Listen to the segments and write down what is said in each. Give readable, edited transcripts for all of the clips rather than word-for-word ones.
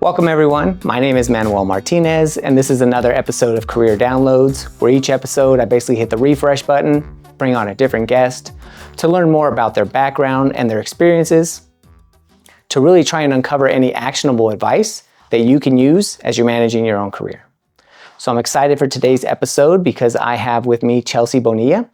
Welcome everyone, my name is Manuel Martinez and this is another episode of Career Downloads, where each episode I basically hit the refresh button, bring on a different guest to learn more about their background and their experiences, to really try and uncover any actionable advice that you can use as you're managing your own career. So I'm excited for today's episode because I have with me Chelsey Bonilla,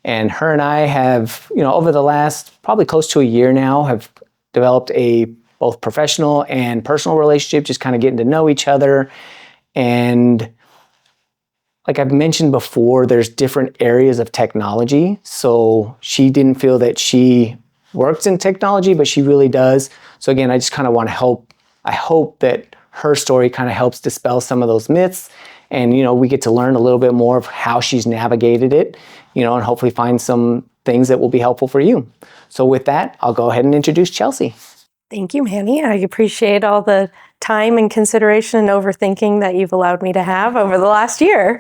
and her and I have, over the last probably close to a year now, have developed a both professional and personal relationship, just kind of getting to know each other. And like I've mentioned before, there's different areas of technology. So she didn't feel that she works in technology, but she really does. So again, I just kind of want to help. I hope that her story kind of helps dispel some of those myths. And, we get to learn a little bit more of how she's navigated it, and hopefully find some things that will be helpful for you. So with that, I'll go ahead and introduce Chelsey. Thank you, Manny. I appreciate all the time and consideration and overthinking that you've allowed me to have over the last year.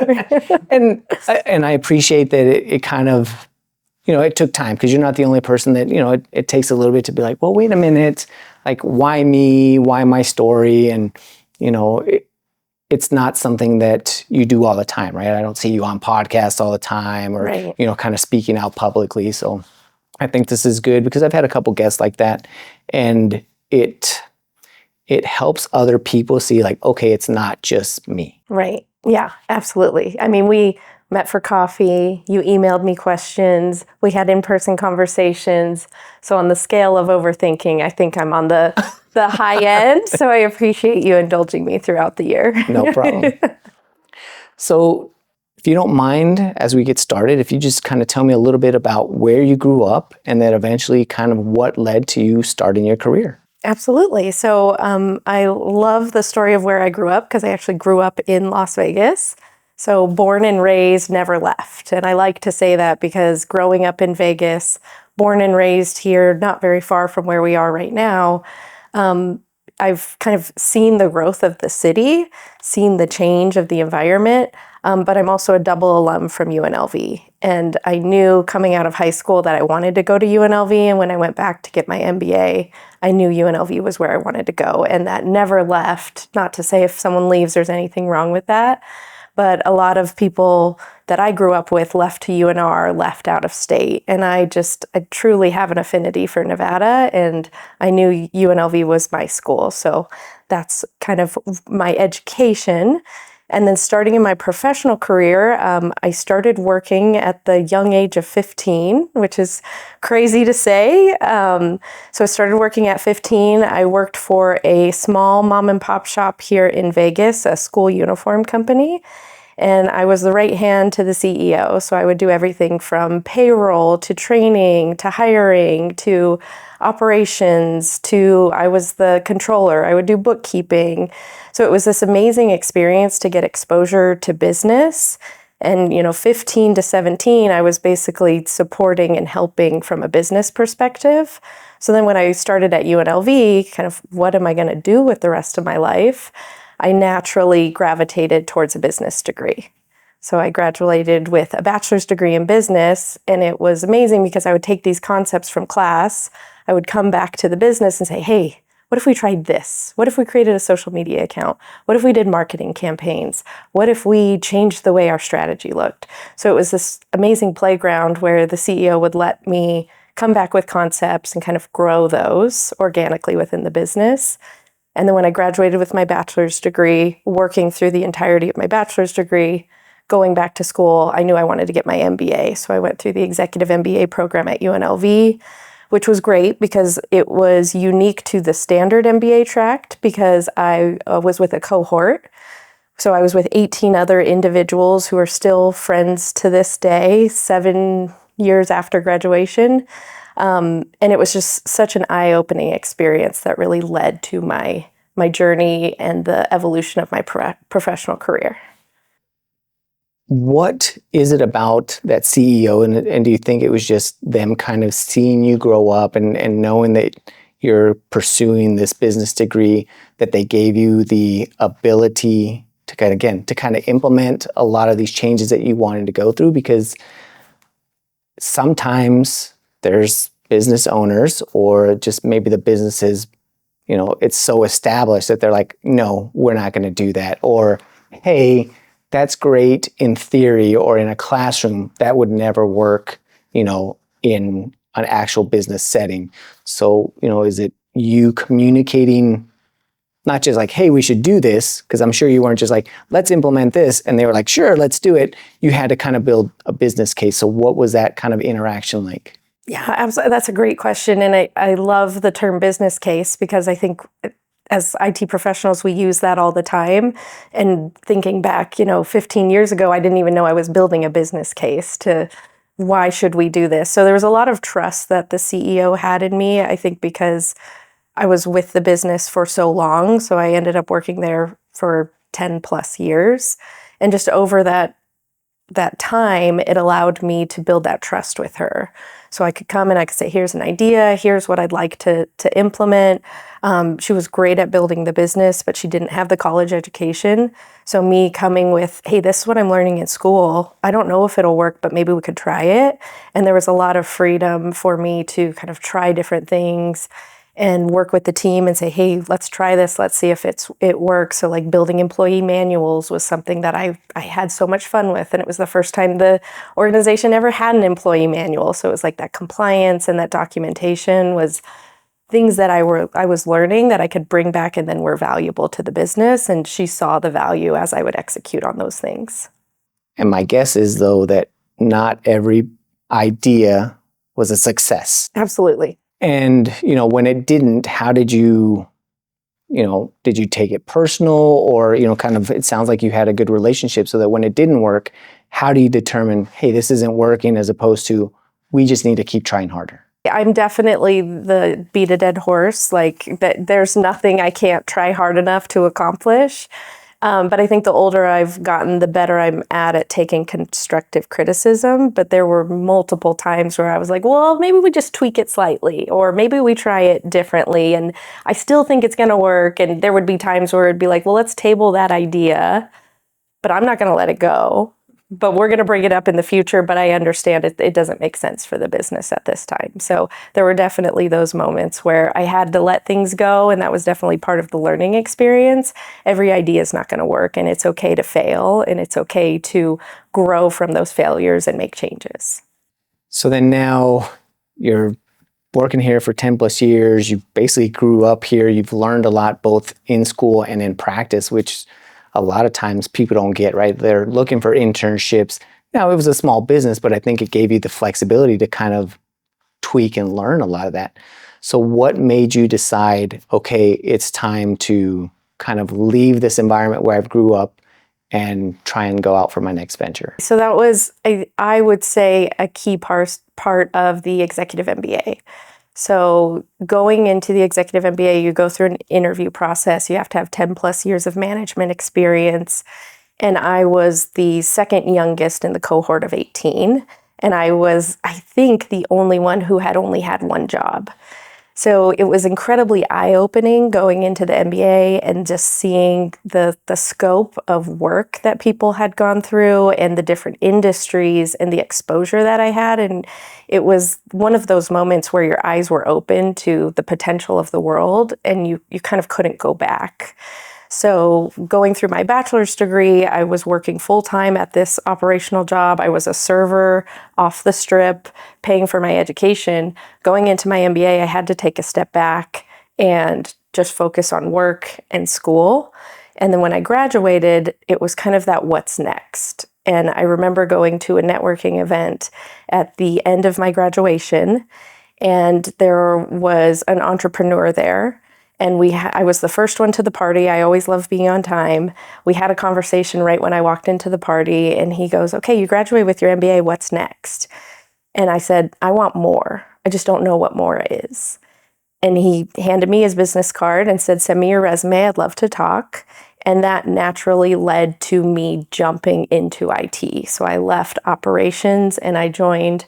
and I appreciate that it kind of, it took time, because you're not the only person that, it takes a little bit to be like, well, wait a minute, like, why me? Why my story? And, it's not something that you do all the time, right? I don't see you on podcasts all the time or, right. Kind of speaking out publicly. So I think this is good because I've had a couple guests like that, and it helps other people see like, okay, it's not just me. Right. Yeah, absolutely. I mean, we met for coffee, you emailed me questions, we had in-person conversations. So on the scale of overthinking, I think I'm on the high end. So I appreciate you indulging me throughout the year. No problem. So if you don't mind, as we get started, if you just kind of tell me a little bit about where you grew up and then eventually kind of what led to you starting your career. Absolutely. So I love the story of where I grew up because I actually grew up in Las Vegas. So born and raised, never left. And I like to say that because growing up in Vegas, born and raised here, not very far from where we are right now, I've kind of seen the growth of the city, seen the change of the environment, but I'm also a double alum from UNLV. And I knew coming out of high school that I wanted to go to UNLV. And when I went back to get my MBA, I knew UNLV was where I wanted to go. And that never left. Not to say if someone leaves, there's anything wrong with that. But a lot of people that I grew up with left to UNR, left out of state. And I truly have an affinity for Nevada. And I knew UNLV was my school. So that's kind of my education. And then starting in my professional career, I started working at the young age of 15, which is crazy to say. So I started working at 15. I worked for a small mom and pop shop here in Vegas, a school uniform company. And I was the right hand to the CEO. So I would do everything from payroll to training to hiring to operations to I was the controller. I would do bookkeeping. So it was this amazing experience to get exposure to business. And, 15 to 17, I was basically supporting and helping from a business perspective. So then when I started at UNLV, kind of what am I going to do with the rest of my life? I naturally gravitated towards a business degree. So I graduated with a bachelor's degree in business, and it was amazing because I would take these concepts from class, I would come back to the business and say, hey, what if we tried this? What if we created a social media account? What if we did marketing campaigns? What if we changed the way our strategy looked? So it was this amazing playground where the CEO would let me come back with concepts and kind of grow those organically within the business. And then when I graduated with my bachelor's degree, working through the entirety of my bachelor's degree, going back to school, I knew I wanted to get my MBA. So I went through the executive MBA program at UNLV, which was great because it was unique to the standard MBA track because I was with a cohort. So I was with 18 other individuals who are still friends to this day, 7 years after graduation. And it was just such an eye-opening experience that really led to my journey and the evolution of my professional career. What is it about that CEO, and do you think it was just them kind of seeing you grow up and knowing that you're pursuing this business degree, that they gave you the ability to kind of implement a lot of these changes that you wanted to go through? Because sometimes there's business owners, or just maybe the business is it's so established that they're like, no, we're not going to do that. Or, hey, that's great in theory or in a classroom. That would never work, in an actual business setting. So, is it you communicating not just like, hey, we should do this, because I'm sure you weren't just like, let's implement this, and they were like, sure, let's do it. You had to kind of build a business case. So what was that kind of interaction like? Yeah, absolutely. That's a great question. And I love the term business case, because I think as IT professionals, we use that all the time. And thinking back, 15 years ago, I didn't even know I was building a business case to why should we do this? So there was a lot of trust that the CEO had in me, I think, because I was with the business for so long. So I ended up working there for 10 plus years. And just over that time, it allowed me to build that trust with her. So I could come and I could say, here's an idea, here's what I'd like to implement. She was great at building the business, but she didn't have the college education. So me coming with, hey, this is what I'm learning in school. I don't know if it'll work, but maybe we could try it. And there was a lot of freedom for me to kind of try different things and work with the team and say, hey, let's try this. Let's see if it works. So like building employee manuals was something that I had so much fun with. And it was the first time the organization ever had an employee manual. So it was like that compliance and that documentation was things that I was learning that I could bring back and then were valuable to the business. And she saw the value as I would execute on those things. And my guess is, though, that not every idea was a success. Absolutely. And, when it didn't, how did you take it personal, or, kind of, it sounds like you had a good relationship, so that when it didn't work, how do you determine, hey, this isn't working, as opposed to, we just need to keep trying harder? I'm definitely the beat a dead horse, like that there's nothing I can't try hard enough to accomplish. But I think the older I've gotten, the better I'm at taking constructive criticism. But there were multiple times where I was like, well, maybe we just tweak it slightly, or maybe we try it differently. And I still think it's going to work. And there would be times where it'd be like, well, let's table that idea, but I'm not going to let it go. But we're going to bring it up in the future. But I understand it doesn't make sense for the business at this time. So there were definitely those moments where I had to let things go. And that was definitely part of the learning experience. Every idea is not going to work, and it's okay to fail, and it's okay to grow from those failures and make changes. So then now you're working here for 10 plus years. You basically grew up here. You've learned a lot, both in school and in practice, which a lot of times people don't get, right? They're looking for internships. Now, it was a small business, but I think it gave you the flexibility to kind of tweak and learn a lot of that. So what made you decide, okay, it's time to kind of leave this environment where I've grew up and try and go out for my next venture? So that was, I would say, a key part of the executive MBA. So going into the executive MBA, you go through an interview process. You have to have 10 plus years of management experience. And I was the second youngest in the cohort of 18. And I was, I think, the only one who had only had one job. So it was incredibly eye-opening going into the MBA and just seeing the scope of work that people had gone through and the different industries and the exposure that I had. And it was one of those moments where your eyes were open to the potential of the world and you kind of couldn't go back. So going through my bachelor's degree, I was working full-time at this operational job. I was a server off the strip, paying for my education. Going into my MBA, I had to take a step back and just focus on work and school. And then when I graduated, it was kind of that what's next. And I remember going to a networking event at the end of my graduation, and there was an entrepreneur there. And I was the first one to the party. I always love being on time. We had a conversation right when I walked into the party, and he goes, okay, you graduate with your MBA, what's next? And I said, I want more. I just don't know what more is. And he handed me his business card and said, send me your resume. I'd love to talk. And that naturally led to me jumping into IT. So I left operations and I joined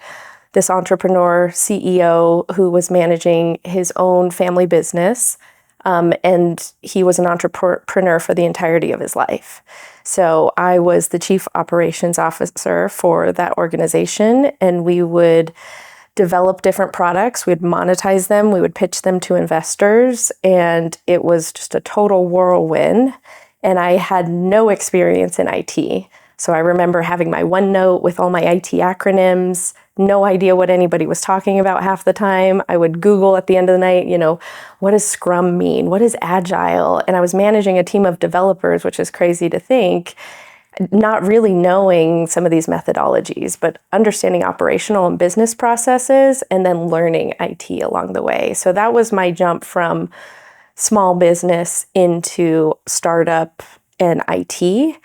this entrepreneur CEO who was managing his own family business. And he was an entrepreneur for the entirety of his life. So I was the chief operations officer for that organization, and we would develop different products. We'd monetize them. We would pitch them to investors. And it was just a total whirlwind. And I had no experience in IT. So I remember having my OneNote with all my IT acronyms, no idea what anybody was talking about half the time. I would Google at the end of the night, what does Scrum mean? What is Agile? And I was managing a team of developers, which is crazy to think, not really knowing some of these methodologies, but understanding operational and business processes and then learning IT along the way. So that was my jump from small business into startup and IT.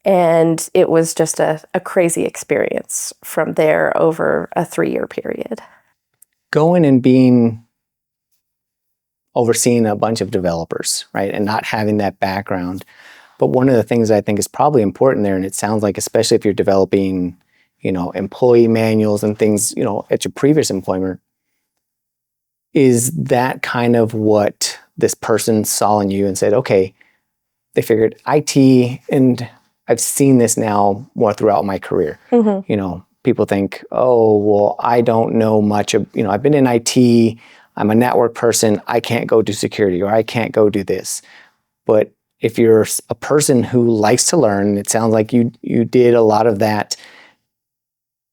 And it was just a crazy experience from there over a 3-year period. Going and overseeing a bunch of developers, right? And not having that background. But one of the things I think is probably important there, and it sounds like, especially if you're developing, employee manuals and things, at your previous employment, is that kind of what this person saw in you and said, okay, they figured IT, and I've seen this now more throughout my career. Mm-hmm. People think, oh, well, I don't know much of, I've been in IT, I'm a network person, I can't go do security, or I can't go do this. But if you're a person who likes to learn, it sounds like you did a lot of that.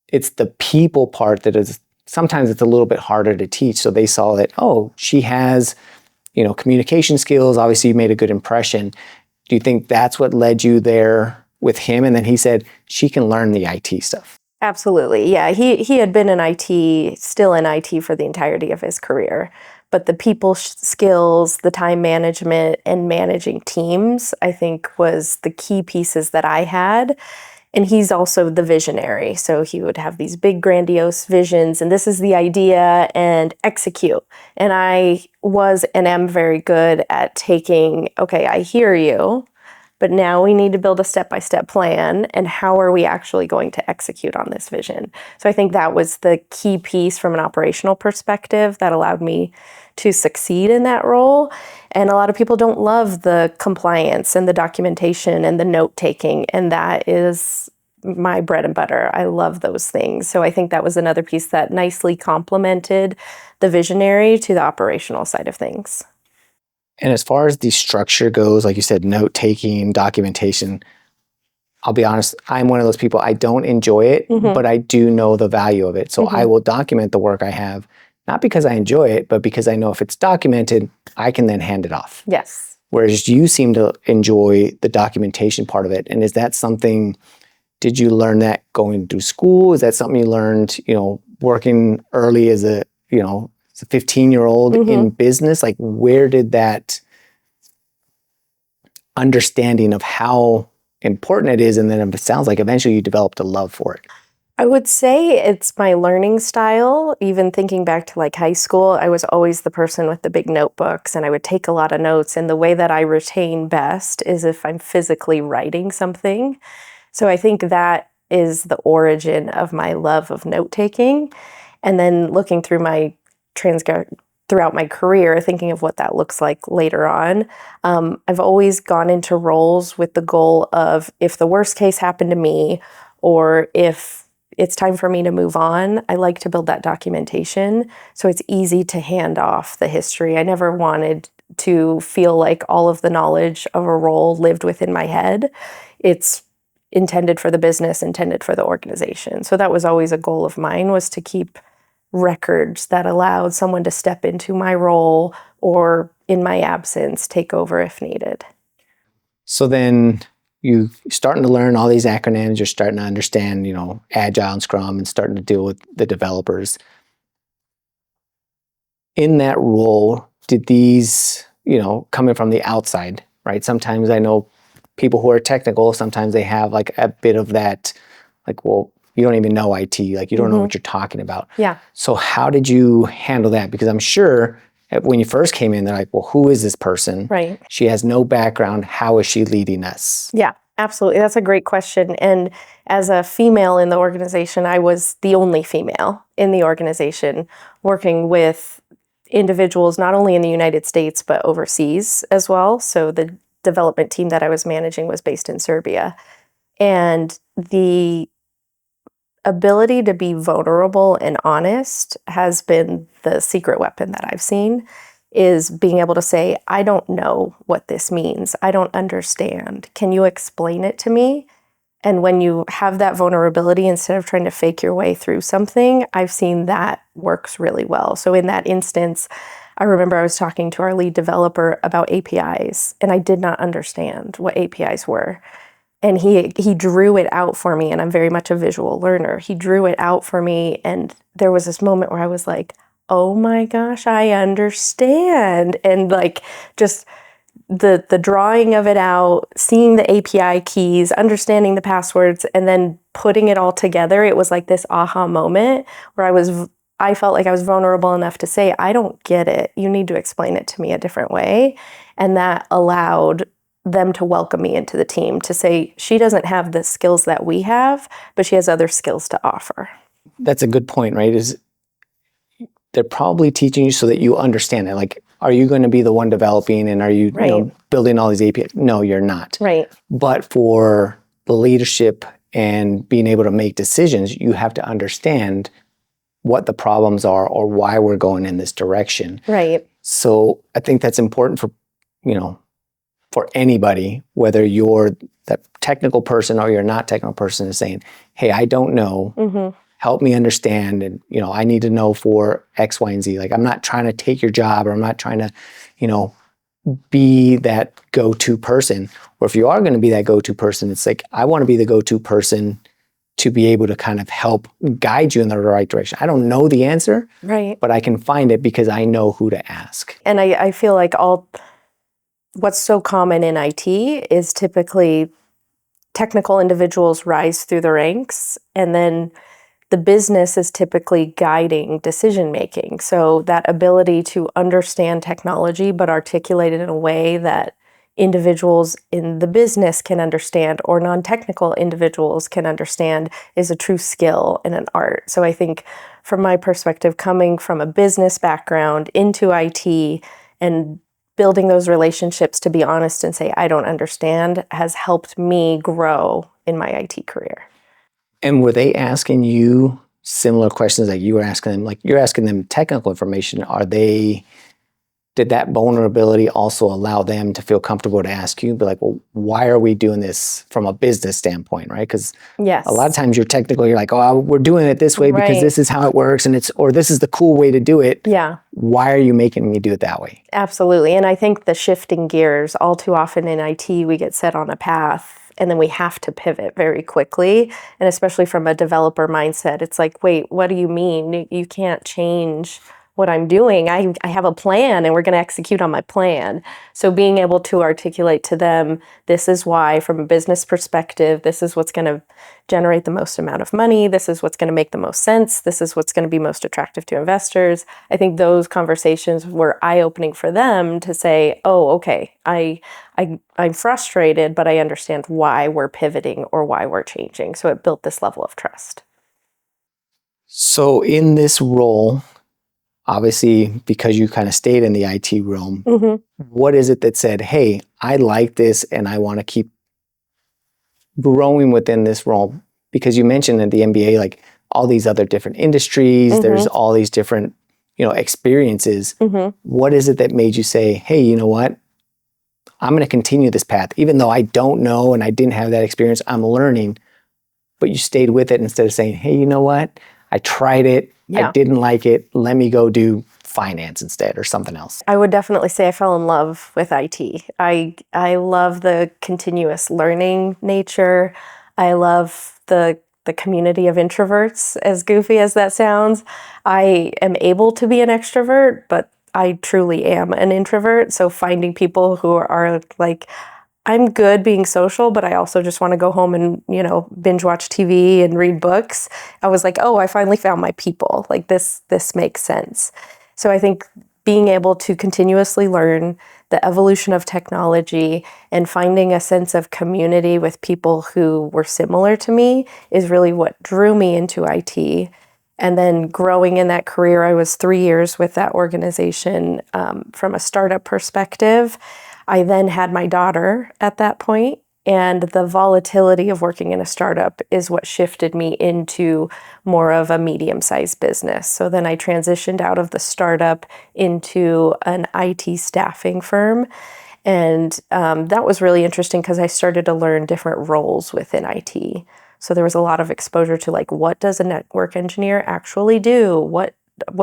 It's the people part that is, sometimes it's a little bit harder to teach. So they saw that, oh, she has, communication skills. Obviously, you made a good impression. Do you think that's what led you there with him? And then he said, she can learn the IT stuff. Absolutely. Yeah. He had been in IT, still in IT for the entirety of his career. But the people skills, the time management, and managing teams, I think was the key pieces that I had. And he's also the visionary. So he would have these big grandiose visions, and this is the idea, and execute. And I was and am very good at taking, okay, I hear you, but now we need to build a step-by-step plan, and how are we actually going to execute on this vision? So I think that was the key piece from an operational perspective that allowed me to succeed in that role. And a lot of people don't love the compliance and the documentation and the note-taking, and that is my bread and butter. I love those things. So I think that was another piece that nicely complemented the visionary to the operational side of things. And as far as the structure goes, like you said, note-taking, documentation, I'll be honest, I'm one of those people, I don't enjoy it, mm-hmm. but I do know the value of it. So mm-hmm. I will document the work I have, not because I enjoy it, but because I know if it's documented, I can then hand it off. Yes. Whereas you seem to enjoy the documentation part of it. And is that something, did you learn that going to school? Is that something you learned, working early as a 15-year-old mm-hmm. in business? Like, where did that understanding of how important it is, and then it sounds like eventually you developed a love for it? I would say it's my learning style. Even thinking back to like high school, I was always the person with the big notebooks, and I would take a lot of notes. And the way that I retain best is if I'm physically writing something. So I think that is the origin of my love of note-taking. And then looking through my throughout my career, thinking of what that looks like later on, I've always gone into roles with the goal of, if the worst case happened to me, or if it's time for me to move on, I like to build that documentation so it's easy to hand off the history. I never wanted to feel like all of the knowledge of a role lived within my head. It's intended for the business, intended for the organization. So that was always a goal of mine, was to keep records that allowed someone to step into my role, or in my absence, take over if needed. So then you're starting to learn all these acronyms, you're starting to understand, Agile and Scrum, and starting to deal with the developers. In that role, did these, coming from the outside, right? Sometimes I know people who are technical, sometimes they have like a bit of that, like, well, you don't even know IT, like you don't mm-hmm. know what you're talking about. Yeah. So how did you handle that? Because I'm sure when you first came in, they're like, well, who is this person? Right. She has no background. How is she leading us? Yeah, absolutely. That's a great question. And as a female in the organization, I was the only female in the organization, working with individuals not only in the United States, but overseas as well. So the development team that I was managing was based in Serbia. And the ability to be vulnerable and honest has been the secret weapon that I've seen, is being able to say, I don't know what this means. I don't understand. Can you explain it to me? And when you have that vulnerability, instead of trying to fake your way through something, I've seen that works really well. So in that instance, I remember I was talking to our lead developer about APIs, and I did not understand what APIs were. And he drew it out for me, and I'm very much a visual learner. He drew it out for me, and there was this moment where I was like, oh my gosh, I understand. And like just the drawing of it out, seeing the API keys, understanding the passwords, and then putting it all together, it was like this aha moment where I felt like I was vulnerable enough to say, I don't get it. You need to explain it to me a different way. And that allowed them to welcome me into the team, to say, she doesn't have the skills that we have, but she has other skills to offer. That's a good point, right? Is they're probably teaching you so that you understand it. Like, are you going to be the one developing and are you, building all these APIs? No, you're not. Right. But for the leadership and being able to make decisions, you have to understand what the problems are or why we're going in this direction. Right. So I think that's important for, for anybody, whether you're that technical person or you're not technical person, is saying, hey, I don't know. Help me understand. And, I need to know for X, Y, and Z. Like, I'm not trying to take your job, or I'm not trying to, be that go-to person. Or if you are going to be that go-to person, it's like, I want to be the go-to person to be able to kind of help guide you in the right direction. I don't know the answer, right, but I can find it because I know who to ask. And I feel like what's so common in IT is typically technical individuals rise through the ranks, and then the business is typically guiding decision making. So that ability to understand technology but articulate it in a way that individuals in the business can understand, or non-technical individuals can understand, is a true skill and an art. So I think from my perspective, coming from a business background into IT and building those relationships to be honest and say, I don't understand, has helped me grow in my IT career. And were they asking you similar questions like you were asking them? Like, you're asking them technical information. Did that vulnerability also allow them to feel comfortable to ask you, be like, well, why are we doing this from a business standpoint, right? Because yes, a lot of times you're technical, you're like, oh, we're doing it this way because right, this is how it works, and or this is the cool way to do it. Yeah. Why are you making me do it that way? Absolutely. And I think the shifting gears, all too often in IT, we get set on a path and then we have to pivot very quickly. And especially from a developer mindset, it's like, wait, what do you mean? You can't change what I'm doing. I have a plan and we're going to execute on my plan. So being able to articulate to them, this is why, from a business perspective, this is what's going to generate the most amount of money. This is what's going to make the most sense. This is what's going to be most attractive to investors. I think those conversations were eye-opening for them to say, oh, okay, I'm frustrated, but I understand why we're pivoting or why we're changing. So it built this level of trust. So in this role, obviously, because you kind of stayed in the IT realm, what is it that said, hey, I like this and I want to keep growing within this role? Because you mentioned at the MBA, like all these other different industries, there's all these different, experiences. What is it that made you say, hey, you know what? I'm going to continue this path, even though I don't know and I didn't have that experience, I'm learning, but you stayed with it instead of saying, hey, you know what? I tried it. Yeah. I didn't like it. Let me go do finance instead or something else. I would definitely say I fell in love with IT. I love the continuous learning nature. I love the community of introverts, as goofy as that sounds. I am able to be an extrovert, but I truly am an introvert. So finding people who are like, I'm good being social, but I also just want to go home and, binge watch TV and read books. I was like, oh, I finally found my people. Like this makes sense. So I think being able to continuously learn the evolution of technology and finding a sense of community with people who were similar to me is really what drew me into IT. And then growing in that career, I was 3 years with that organization from a startup perspective. I then had my daughter at that point, And the volatility of working in a startup is what shifted me into more of a medium-sized business. So then I transitioned out of the startup into an IT staffing firm. And that was really interesting because I started to learn different roles within IT. So there was a lot of exposure to like, what does a network engineer actually do? What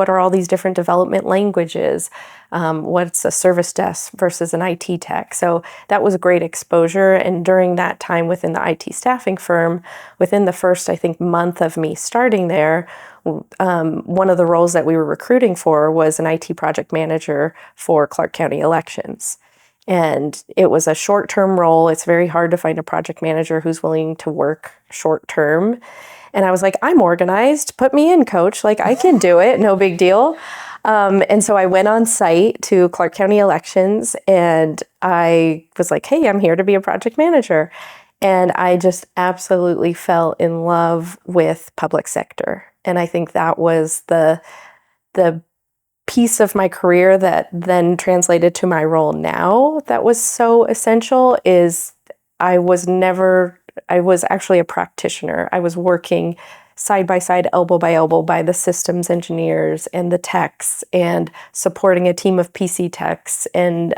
are all these different development languages? What's a service desk versus an IT tech? So that was great exposure. And during that time within the IT staffing firm, within the first, I think, month of me starting there, one of the roles that we were recruiting for was an IT project manager for Clark County elections. And it was a short-term role. It's very hard to find a project manager who's willing to work short-term. And I was like, I'm organized. Put me in, coach. Like, I can do it. No big deal. And so I went on site to Clark County elections and I was like, hey, I'm here to be a project manager. And I just absolutely fell in love with public sector. And I think that was the piece of my career that then translated to my role now that was so essential is I was actually a practitioner. I was working side by side, elbow by elbow by the systems engineers and the techs and supporting a team of PC techs and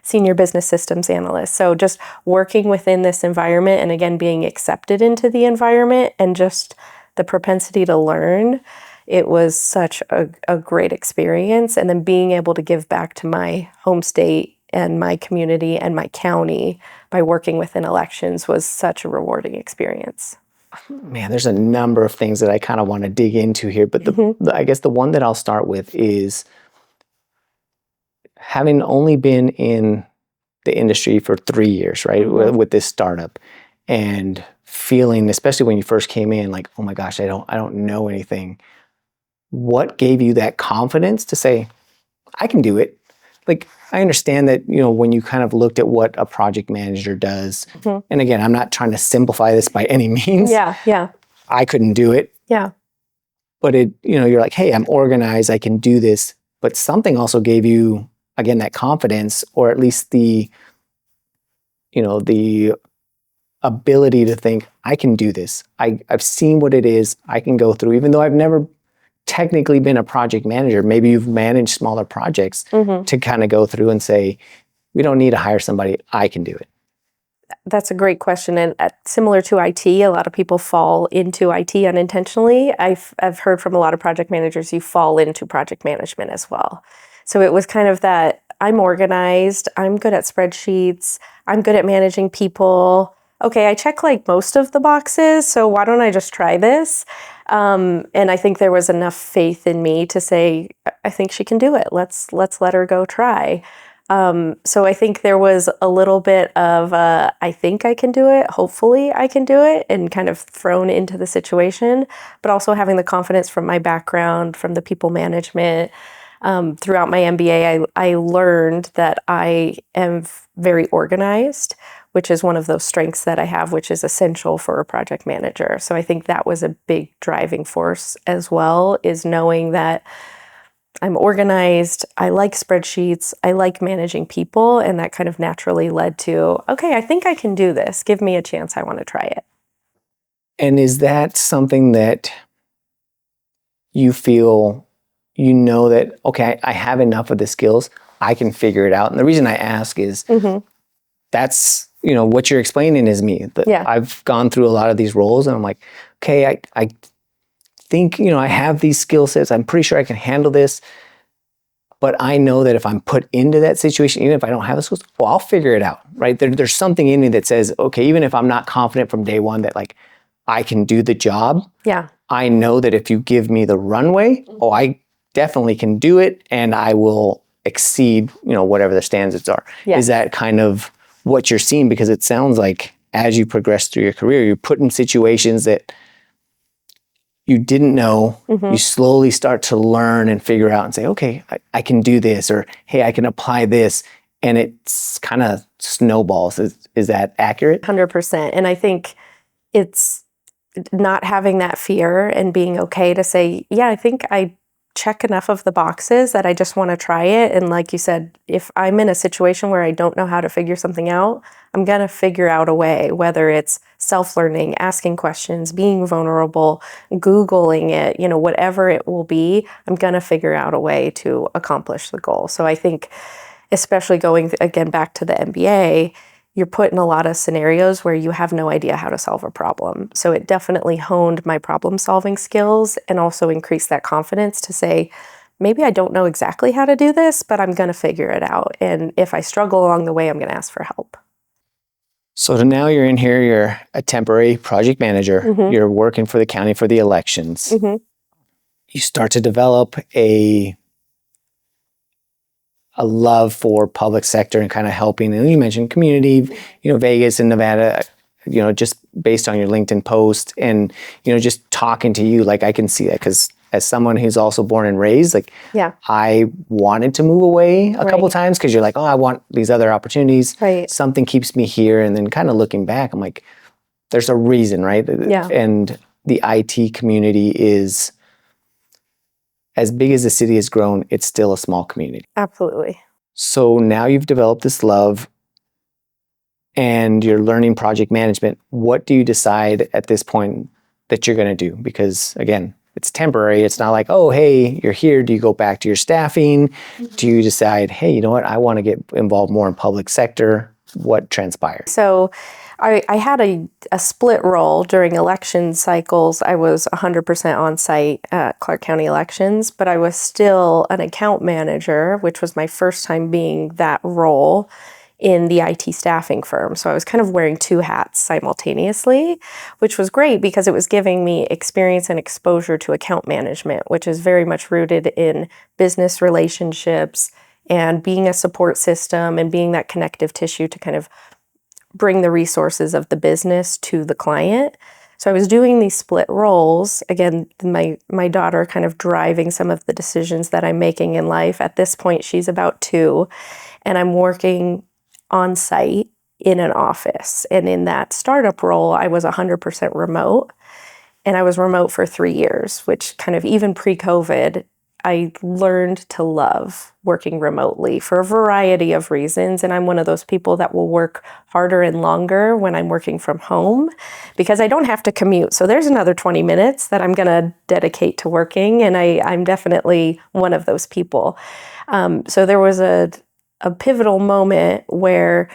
senior business systems analysts. So just working within this environment and again, being accepted into the environment and just the propensity to learn. It was such a great experience. And then being able to give back to my home state and my community and my county by working within elections was such a rewarding experience. Man, there's a number of things that I kind of want to dig into here, but I guess the one that I'll start with is having only been in the industry for 3 years, right, with this startup, and feeling, especially when you first came in, like, oh my gosh, I don't know anything. What gave you that confidence to say, I can do it? Like, I understand that, when you kind of looked at what a project manager does, and again, I'm not trying to simplify this by any means. Yeah. I couldn't do it. Yeah. But you're like, hey, I'm organized, I can do this. But something also gave you, again, that confidence, or at least the ability to think, I can do this. I've seen what it is. I can go through, even though I've never technically been a project manager. Maybe you've managed smaller projects to kind of go through and say, we don't need to hire somebody. I can do it. That's a great question. And similar to IT, a lot of people fall into IT unintentionally. I've heard from a lot of project managers, you fall into project management as well. So it was kind of that I'm organized, I'm good at spreadsheets, I'm good at managing people. Okay, I check like most of the boxes, so why don't I just try this? And I think there was enough faith in me to say, I think she can do it. Let's let her go try. So I think there was a little bit of, I think I can do it, hopefully I can do it, and kind of thrown into the situation, but also having the confidence from my background, from the people management. Throughout my MBA, I learned that I am very organized, which is one of those strengths that I have, which is essential for a project manager. So I think that was a big driving force as well, is knowing that I'm organized, I like spreadsheets, I like managing people, and that kind of naturally led to, okay, I think I can do this. Give me a chance, I want to try it. And is that something that you feel, that, okay, I have enough of the skills, I can figure it out? And the reason I ask is that's, what you're explaining is me. I've gone through a lot of these roles and I'm like, okay, I think, I have these skill sets. I'm pretty sure I can handle this. But I know that if I'm put into that situation, even if I don't have the skills, I'll figure it out, right? There's something in me that says, okay, even if I'm not confident from day one that like I can do the job, I know that if you give me the runway, I definitely can do it and I will exceed, whatever the standards are. Is that kind of what you're seeing? Because it sounds like as you progress through your career, you're put in situations that you didn't know, you slowly start to learn and figure out and say, okay, I can do this, or hey, I can apply this. And it's kind of snowballs. Is that accurate? 100%. And I think it's not having that fear and being okay to say, yeah, I think I check enough of the boxes that I just want to try it. And like you said, if I'm in a situation where I don't know how to figure something out, I'm going to figure out a way, whether it's self-learning, asking questions, being vulnerable, Googling it, whatever it will be, I'm going to figure out a way to accomplish the goal. So I think, especially going again back to the MBA, you're put in a lot of scenarios where you have no idea how to solve a problem. So it definitely honed my problem solving skills and also increased that confidence to say, maybe I don't know exactly how to do this, but I'm going to figure it out. And if I struggle along the way, I'm going to ask for help. So now you're in here, you're a temporary project manager, Mm-hmm. you're working for the county for the elections. Mm-hmm. You start to develop a love for public sector and kind of helping. And you mentioned community, Vegas and Nevada, just based on your LinkedIn post and, just talking to you, like I can see that because as someone who's also born and raised, like Yeah. I wanted to move away a couple times because you're like, oh, I want these other opportunities. Right. Something keeps me here. And then kind of looking back, I'm like, there's a reason, right? Yeah. And the IT community is, as big as the city has grown, it's still a small community. Absolutely. So now you've developed this love and you're learning project management. What do you decide at this point that you're going to do? Because again, it's temporary. It's not like, oh, hey, you're here. Do you go back to your staffing? Mm-hmm. Do you decide, hey, you know what? I want to get involved more in public sector. What transpired? So I had a split role during election cycles. I was 100% on site at Clark County elections, but I was still an account manager, which was my first time being that role in the IT staffing firm. So I was kind of wearing two hats simultaneously, which was great because it was giving me experience and exposure to account management, which is very much rooted in business relationships and being a support system and being that connective tissue to kind of bring the resources of the business to the client. So I was doing these split roles. Again, my daughter kind of driving some of the decisions that I'm making in life. At this point, she's about 2, and I'm working on site in an office. And in that startup role, I was 100% remote. And I was remote for 3 years, which kind of even pre-COVID, I learned to love working remotely for a variety of reasons. And I'm one of those people that will work harder and longer when I'm working from home because I don't have to commute. So there's another 20 minutes that I'm going to dedicate to working. And I'm definitely one of those people. So there was a pivotal moment where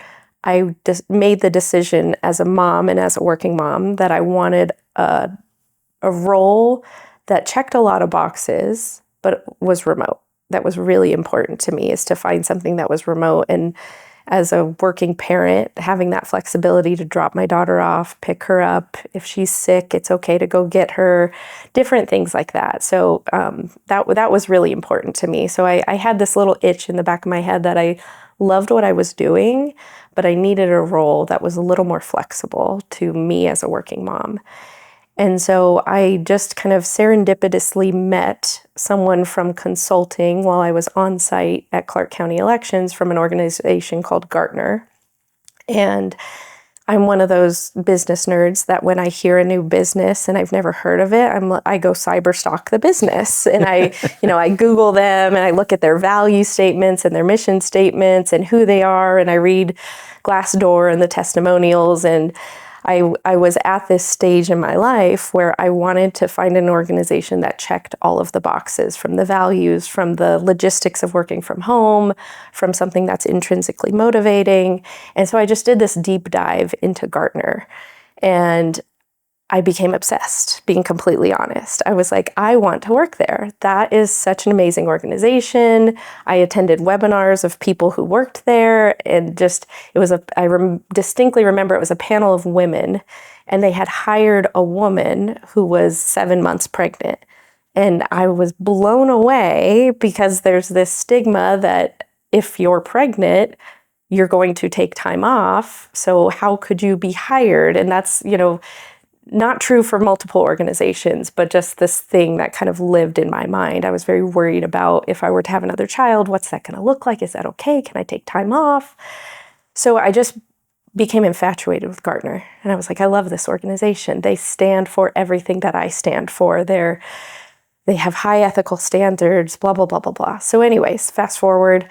I just made the decision as a mom and as a working mom that I wanted a role that checked a lot of boxes, but was remote. That was really important to me, is to find something that was remote. And as a working parent, having that flexibility to drop my daughter off, pick her up. If she's sick, it's okay to go get her, different things like that. So that was really important to me. So I had this little itch in the back of my head that I loved what I was doing, but I needed a role that was a little more flexible to me as a working mom. And so I just kind of serendipitously met someone from consulting while I was on site at Clark County elections from an organization called Gartner. And I'm one of those business nerds that when I hear a new business and I've never heard of it, I go cyber stalk the business. And I Google them and I look at their value statements and their mission statements and who they are. And I read Glassdoor and the testimonials. And I was at this stage in my life where I wanted to find an organization that checked all of the boxes, from the values, from the logistics of working from home, from something that's intrinsically motivating. And so I just did this deep dive into Gartner, and I became obsessed, being completely honest. I was like, I want to work there. That is such an amazing organization. I attended webinars of people who worked there, and distinctly remember it was a panel of women, and they had hired a woman who was 7 months pregnant. And I was blown away because there's this stigma that if you're pregnant, you're going to take time off. So how could you be hired? And that's, not true for multiple organizations, but just this thing that kind of lived in my mind. I was very worried about, if I were to have another child, what's that going to look like? Is that okay? Can I take time off? So I just became infatuated with Gartner. And I was like, I love this organization. They stand for everything that I stand for. They're They have high ethical standards, blah, blah, blah, blah, blah. So anyways, fast forward,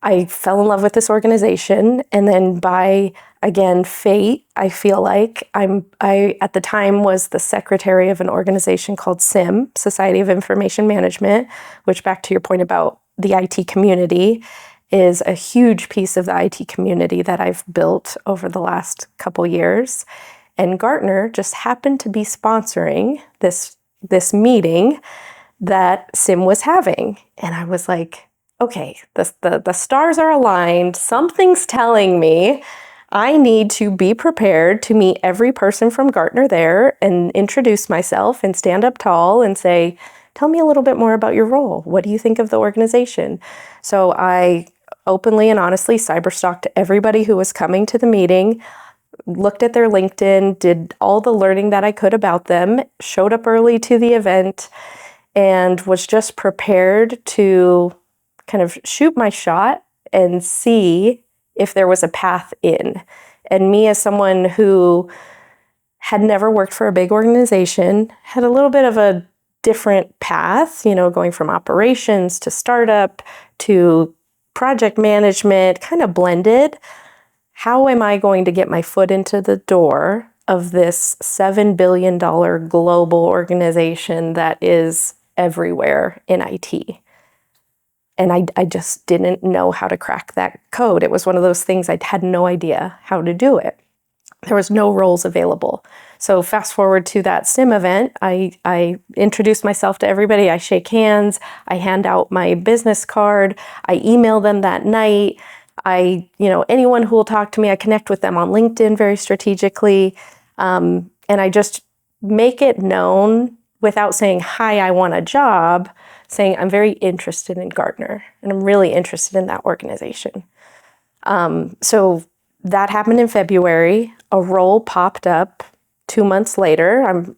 I fell in love with this organization. And then by, again, fate, I feel like I at the time was the secretary of an organization called SIM, Society of Information Management, which, back to your point about the IT community, is a huge piece of the IT community that I've built over the last couple years. And Gartner just happened to be sponsoring this meeting that SIM was having. And I was like, okay, the stars are aligned. Something's telling me I need to be prepared to meet every person from Gartner there and introduce myself and stand up tall and say, tell me a little bit more about your role. What do you think of the organization? So I openly and honestly cyberstalked everybody who was coming to the meeting, looked at their LinkedIn, did all the learning that I could about them, showed up early to the event, and was just prepared to kind of shoot my shot and see if there was a path in. And me, as someone who had never worked for a big organization, had a little bit of a different path, going from operations to startup to project management, kind of blended. How am I going to get my foot into the door of this $7 billion global organization that is everywhere in IT? And I just didn't know how to crack that code. It was one of those things I had no idea how to do it. There was no roles available. So fast forward to that SIM event, I introduce myself to everybody. I shake hands. I hand out my business card. I email them that night. Anyone who will talk to me, I connect with them on LinkedIn very strategically. And I just make it known without saying, hi, I want a job, saying I'm very interested in Gartner and I'm really interested in that organization. So that happened in February. A role popped up 2 months later. I'm,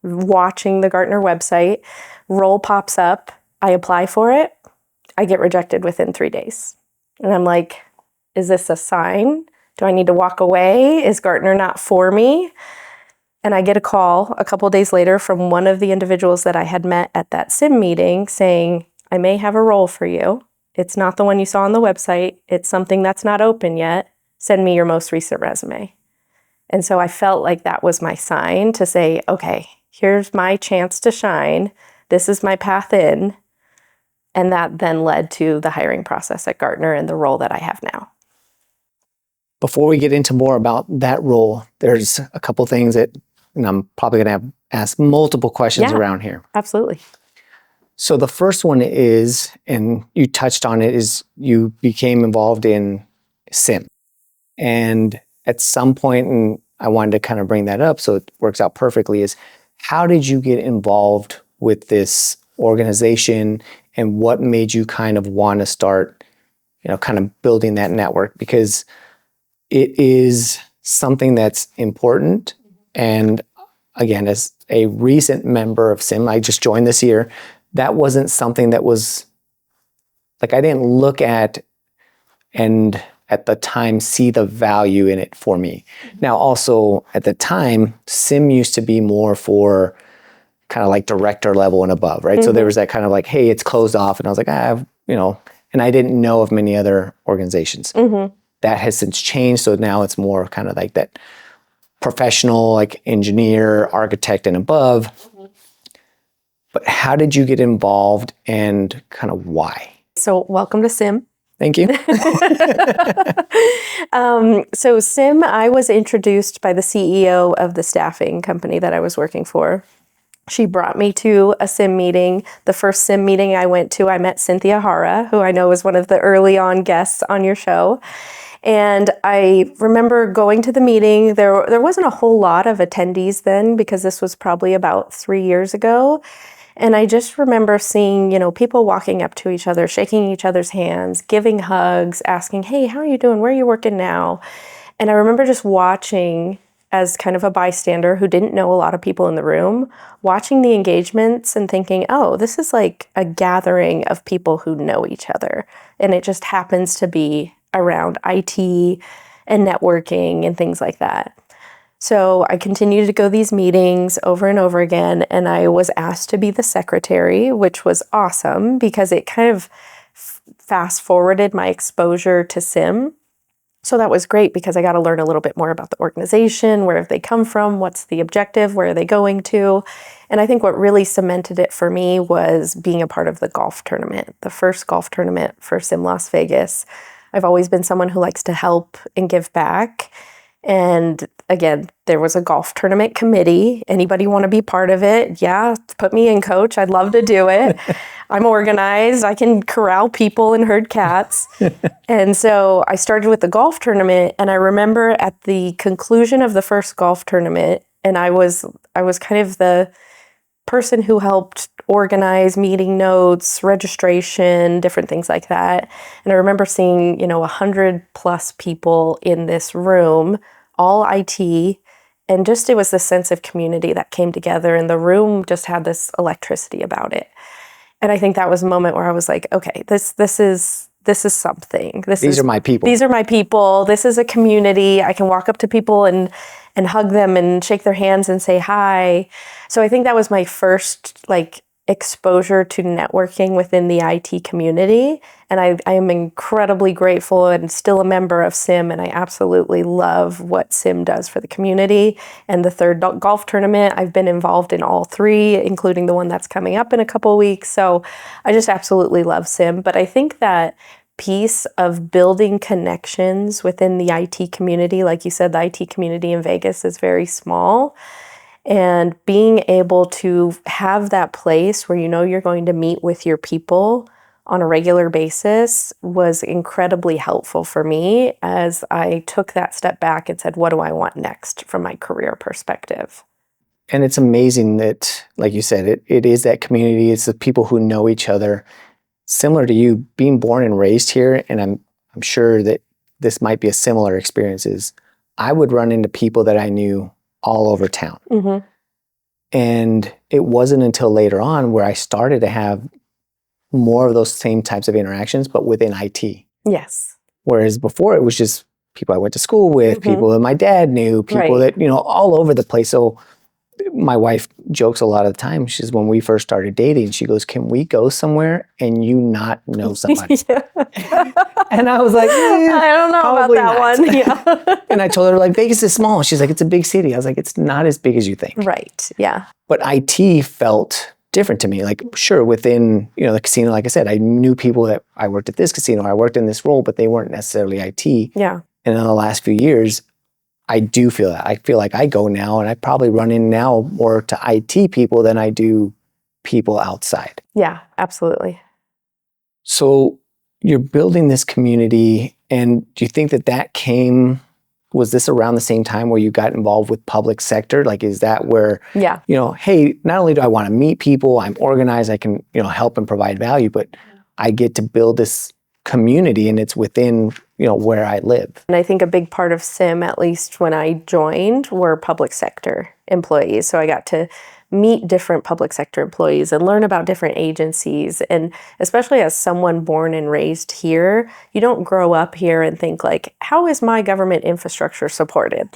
watching the Gartner website. Role pops up. I apply for it. I get rejected within 3 days. And I'm like, is this a sign? Do I need to walk away? Is Gartner not for me? And I get a call a couple of days later from one of the individuals that I had met at that SIM meeting saying, I may have a role for you. It's not the one you saw on the website. It's something that's not open yet. Send me your most recent resume. And so I felt like that was my sign to say, okay, here's my chance to shine. This is my path in. And that then led to the hiring process at Gartner and the role that I have now. Before we get into more about that role, there's a couple things that I'm probably going to ask multiple questions around here. Absolutely. So the first one is, and you touched on it, is you became involved in SIM. And at some point, and I wanted to kind of bring that up so it works out perfectly, is how did you get involved with this organization and what made you kind of want to start, kind of building that network? Because it is something that's important. And again, as a recent member of SIM, I just joined this year, that wasn't something that was, like, I didn't look at and at the time see the value in it for me. Now also at the time, SIM used to be more for kind of like director level and above, right? So there was that kind of like, hey, it's closed off. And I was like, and I didn't know of many other organizations. That has since changed. So now it's more kind of like that professional, like engineer, architect and above. But how did you get involved and kind of why? So welcome to SIM. Thank you. So SIM, I was introduced by the CEO of the staffing company that I was working for. She brought me to a SIM meeting. The first SIM meeting I went to, I met Cynthia Hara, who I know was one of the early on guests on your show. And I remember going to the meeting. There wasn't a whole lot of attendees then because this was probably about 3 years ago. And I just remember seeing, people walking up to each other, shaking each other's hands, giving hugs, asking, hey, how are you doing? Where are you working now? And I remember just watching as kind of a bystander who didn't know a lot of people in the room, watching the engagements and thinking, oh, this is like a gathering of people who know each other. And it just happens to be around IT and networking and things like that. So I continued to go these meetings over and over again, and I was asked to be the secretary, which was awesome because it kind of fast forwarded my exposure to SIM. So that was great because I got to learn a little bit more about the organization, where have they come from, what's the objective, where are they going to. And I think what really cemented it for me was being a part of the golf tournament, the first golf tournament for SIM Las Vegas. I've always been someone who likes to help and give back. And again, there was a golf tournament committee. Anybody want to be part of it? Yeah, put me in, coach. I'd love to do it. I'm organized. I can corral people and herd cats. And so I started with the golf tournament, and I remember at the conclusion of the first golf tournament, and I was kind of the person who helped organize meeting notes, registration, different things like that. And I remember seeing, 100+ people in this room, all IT, and just it was this sense of community that came together, and the room just had this electricity about it. And I think that was a moment where I was like, okay, this is something. These are my people. These are my people. This is a community. I can walk up to people and hug them and shake their hands and say hi. So I think that was my first exposure to networking within the IT community. And I am incredibly grateful and still a member of SIM, and I absolutely love what SIM does for the community. And the third golf tournament, I've been involved in all three, including the one that's coming up in a couple of weeks. So I just absolutely love SIM. But I think that piece of building connections within the IT community, like you said, the IT community in Vegas is very small. And being able to have that place where you're going to meet with your people on a regular basis was incredibly helpful for me as I took that step back and said, what do I want next from my career perspective? And it's amazing that, like you said, it is that community. It's the people who know each other. Similar to you, being born and raised here, and I'm sure that this might be a similar experience, is I would run into people that I knew all over town. Mm-hmm. And it wasn't until later on where I started to have more of those same types of interactions, but within IT. Yes. Whereas before it was just people I went to school with, Mm-hmm. people that my dad knew, people Right. that, all over the place. So my wife jokes a lot of the time. She says, when we first started dating, she goes, can we go somewhere and you not know somebody? And I was like, I don't know about that one. Yeah. And I told her, Vegas is small. She's like, it's a big city. I was like, it's not as big as you think. Right. Yeah. But IT felt different to me. Sure, within, the casino, like I said, I knew people that I worked at this casino, I worked in this role, but they weren't necessarily IT. Yeah. And in the last few years, I do feel that. I feel like I go now, and I probably run in now more to IT people than I do people outside. Yeah, absolutely. So you're building this community, and do you think that was this around the same time where you got involved with public sector? Is that where, yeah, hey, not only do I want to meet people, I'm organized, I can, help and provide value, but I get to build this community, and it's within, where I live. And I think a big part of SIM, at least when I joined, were public sector employees. So I got to meet different public sector employees and learn about different agencies. And especially as someone born and raised here, you don't grow up here and think how is my government infrastructure supported?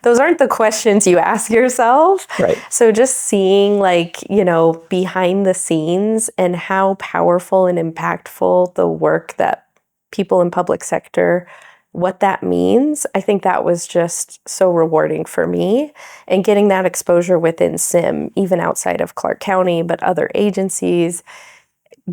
Those aren't the questions you ask yourself. Right. So just seeing behind the scenes and how powerful and impactful the work that people in public sector, what that means, I think that was just so rewarding for me. And getting that exposure within SIM, even outside of Clark County, but other agencies,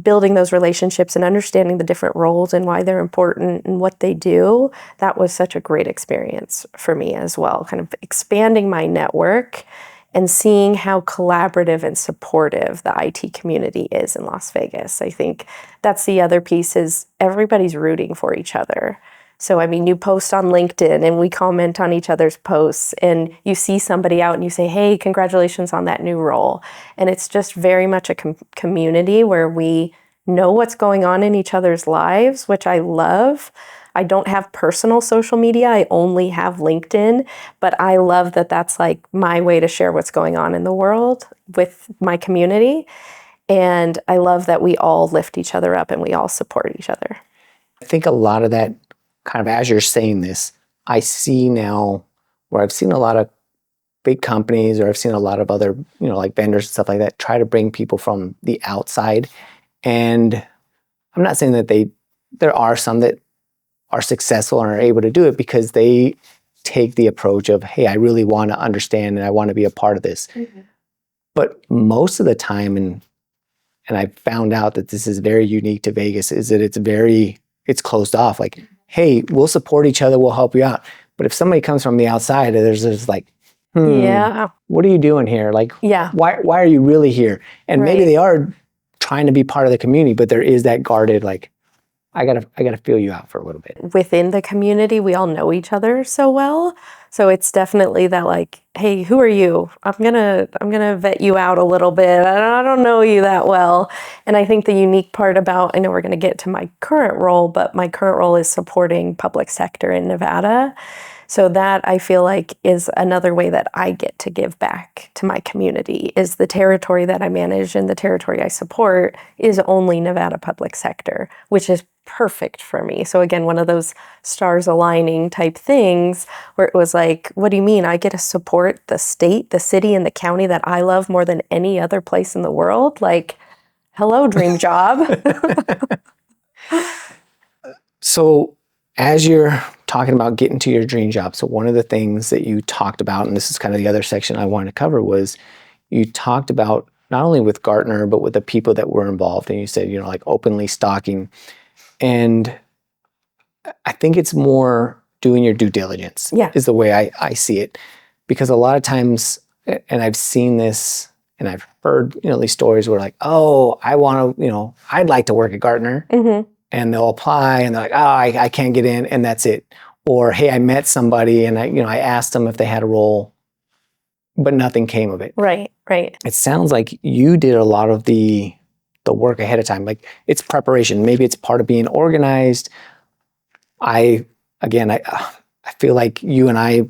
building those relationships and understanding the different roles and why they're important and what they do, that was such a great experience for me as well. Kind of expanding my network and seeing how collaborative and supportive the IT community is in Las Vegas. I think that's the other piece, is everybody's rooting for each other. So, you post on LinkedIn and we comment on each other's posts, and you see somebody out and you say, hey, congratulations on that new role. And it's just very much a community where we know what's going on in each other's lives, which I love. I don't have personal social media. I only have LinkedIn, but I love that that's my way to share what's going on in the world with my community. And I love that we all lift each other up and we all support each other. I think a lot of that, kind of as you're saying this, I see now where I've seen a lot of big companies, or I've seen a lot of other, like vendors and stuff like that, try to bring people from the outside. And I'm not saying that there are some that are successful and are able to do it because they take the approach of, hey, I really want to understand and I want to be a part of this. Mm-hmm. But most of the time, and I found out that this is very unique to Vegas, is that it's closed off. Like, hey, we'll support each other, we'll help you out. But if somebody comes from the outside, there's like, what are you doing here? Like, why are you really here? And maybe they are trying to be part of the community, but there is that guarded, like, I gotta feel you out for a little bit. Within the community, we all know each other so well. So it's definitely that, like, hey, who are you? I'm gonna vet you out a little bit. I don't know you that well. And I think the unique part about, I know we're gonna get to my current role, but my current role is supporting public sector in Nevada. So that, I feel like, is another way that I get to give back to my community, is the territory that I manage and the territory I support is only Nevada public sector, which is perfect for me. So again, one of those stars aligning type things where it was like, what do you mean? I get to support the state, the city, and the county that I love more than any other place in the world? Like, hello, dream job. So as you're talking about getting to your dream job, so one of the things that you talked about, and this is kind of the other section I wanted to cover, was you talked about not only with Gartner, but with the people that were involved. And you said, like openly stalking. And I think it's more doing your due diligence is the way I see it. Because a lot of times, and I've seen this and I've heard, these stories where like, oh, I want to, I'd like to work at Gartner. Mm-hmm. And they'll apply and they're like, oh, I can't get in, and that's it. Or, hey, I met somebody and I asked them if they had a role, but nothing came of it. Right. It sounds like you did a lot of the work ahead of time. Like, it's preparation. Maybe it's part of being organized. I feel like you and I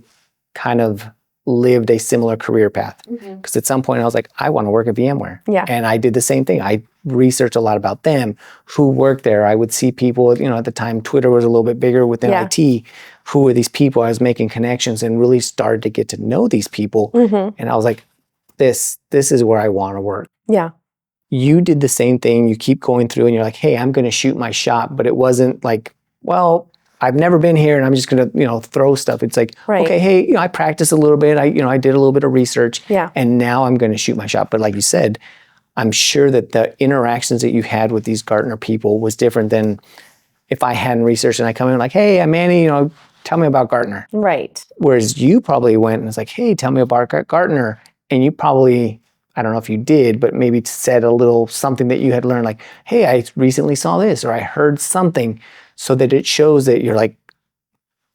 kind of lived a similar career path. Because at some point I was like, I want to work at VMware. Yeah. And I did the same thing. I researched a lot about them, who worked there. I would see people, at the time Twitter was a little bit bigger within IT. Who were these people? I was making connections and really started to get to know these people. Mm-hmm. And I was like, this is where I want to work. Yeah. You did the same thing. You keep going through and you're like, hey, I'm going to shoot my shot. But it wasn't like, well, I've never been here and I'm just going to, throw stuff. It's like, okay, hey, I practiced a little bit. I did a little bit of research. Yeah. And now I'm going to shoot my shot. But like you said, I'm sure that the interactions that you had with these Gartner people was different than if I hadn't researched and I come in like, hey, I'm Manny, tell me about Gartner. Right. Whereas you probably went and was like, hey, tell me about Gartner. And you probably, I don't know if you did, but maybe said a little something that you had learned, like, hey, I recently saw this, or I heard something, so that it shows that you're like,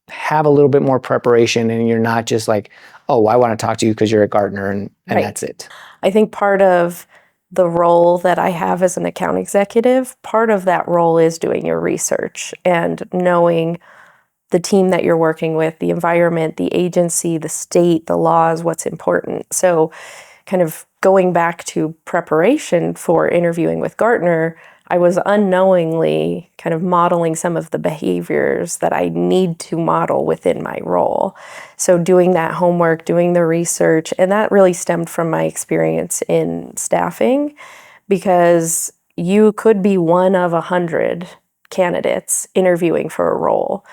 have a little bit more preparation and you're not just like, oh, I want to talk to you because you're at Gartner and that's it. I think part of the role that I have as an account executive, part of that role is doing your research and knowing the team that you're working with, the environment, the agency, the state, the laws, what's important. So kind of going back to preparation for interviewing with Gartner, I was unknowingly kind of modeling some of the behaviors that I need to model within my role. So doing that homework, doing the research, and that really stemmed from my experience in staffing, because you could be one of 100 candidates interviewing for a role.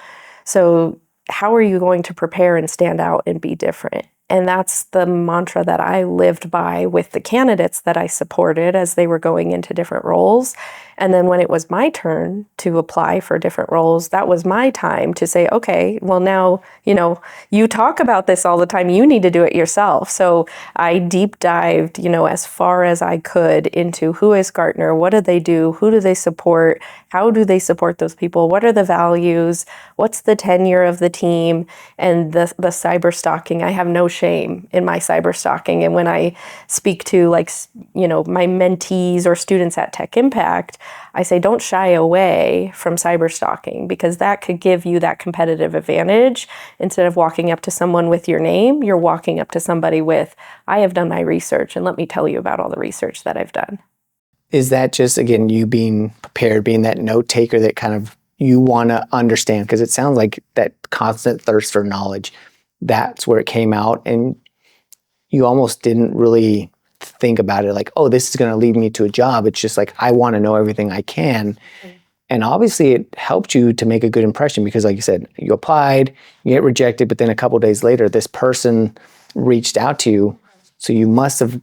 So how are you going to prepare and stand out and be different? And that's the mantra that I lived by with the candidates that I supported as they were going into different roles. And then when it was my turn to apply for different roles, that was my time to say, okay, well now, you talk about this all the time, you need to do it yourself. So I deep dived, as far as I could into who is Gartner, what do they do, who do they support, how do they support those people, what are the values, what's the tenure of the team, and the cyber stalking. I have no shame in my cyber stalking. And when I speak to my mentees or students at Tech Impact, I say, don't shy away from cyber stalking, because that could give you that competitive advantage. Instead of walking up to someone with your name, you're walking up to somebody with, I have done my research and let me tell you about all the research that I've done. Is that just, again, you being prepared, being that note taker that kind of you want to understand? Because it sounds like that constant thirst for knowledge, that's where it came out. And you almost didn't really think about it like, oh, this is going to lead me to a job. It's just like, I want to know everything I can. And obviously it helped you to make a good impression because like you said, you applied, you get rejected, but then a couple of days later, this person reached out to you. So you must have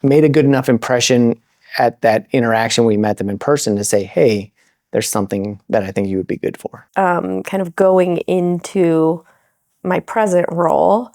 made a good enough impression at that interaction where you met them in person to say, hey, there's something that I think you would be good for. Kind of going into my present role,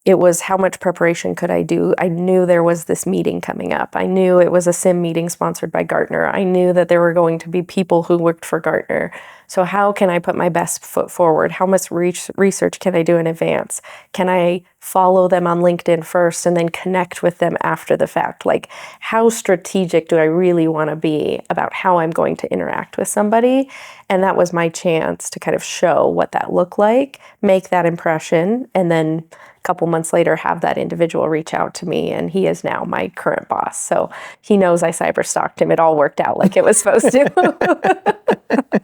it was how much preparation could I do? I knew there was this meeting coming up. I knew it was a sim meeting sponsored by Gartner. I knew that there were going to be people who worked for Gartner. So how can I put my best foot forward? How much research can I do in advance? Can I follow them on LinkedIn first and then connect with them after the fact? Like, how strategic do I really want to be about how I'm going to interact with somebody? And that was my chance to kind of show what that looked like, make that impression, and then a couple months later have that individual reach out to me, and he is now my current boss. So he knows I cyber stalked him. It all worked out like it was supposed to.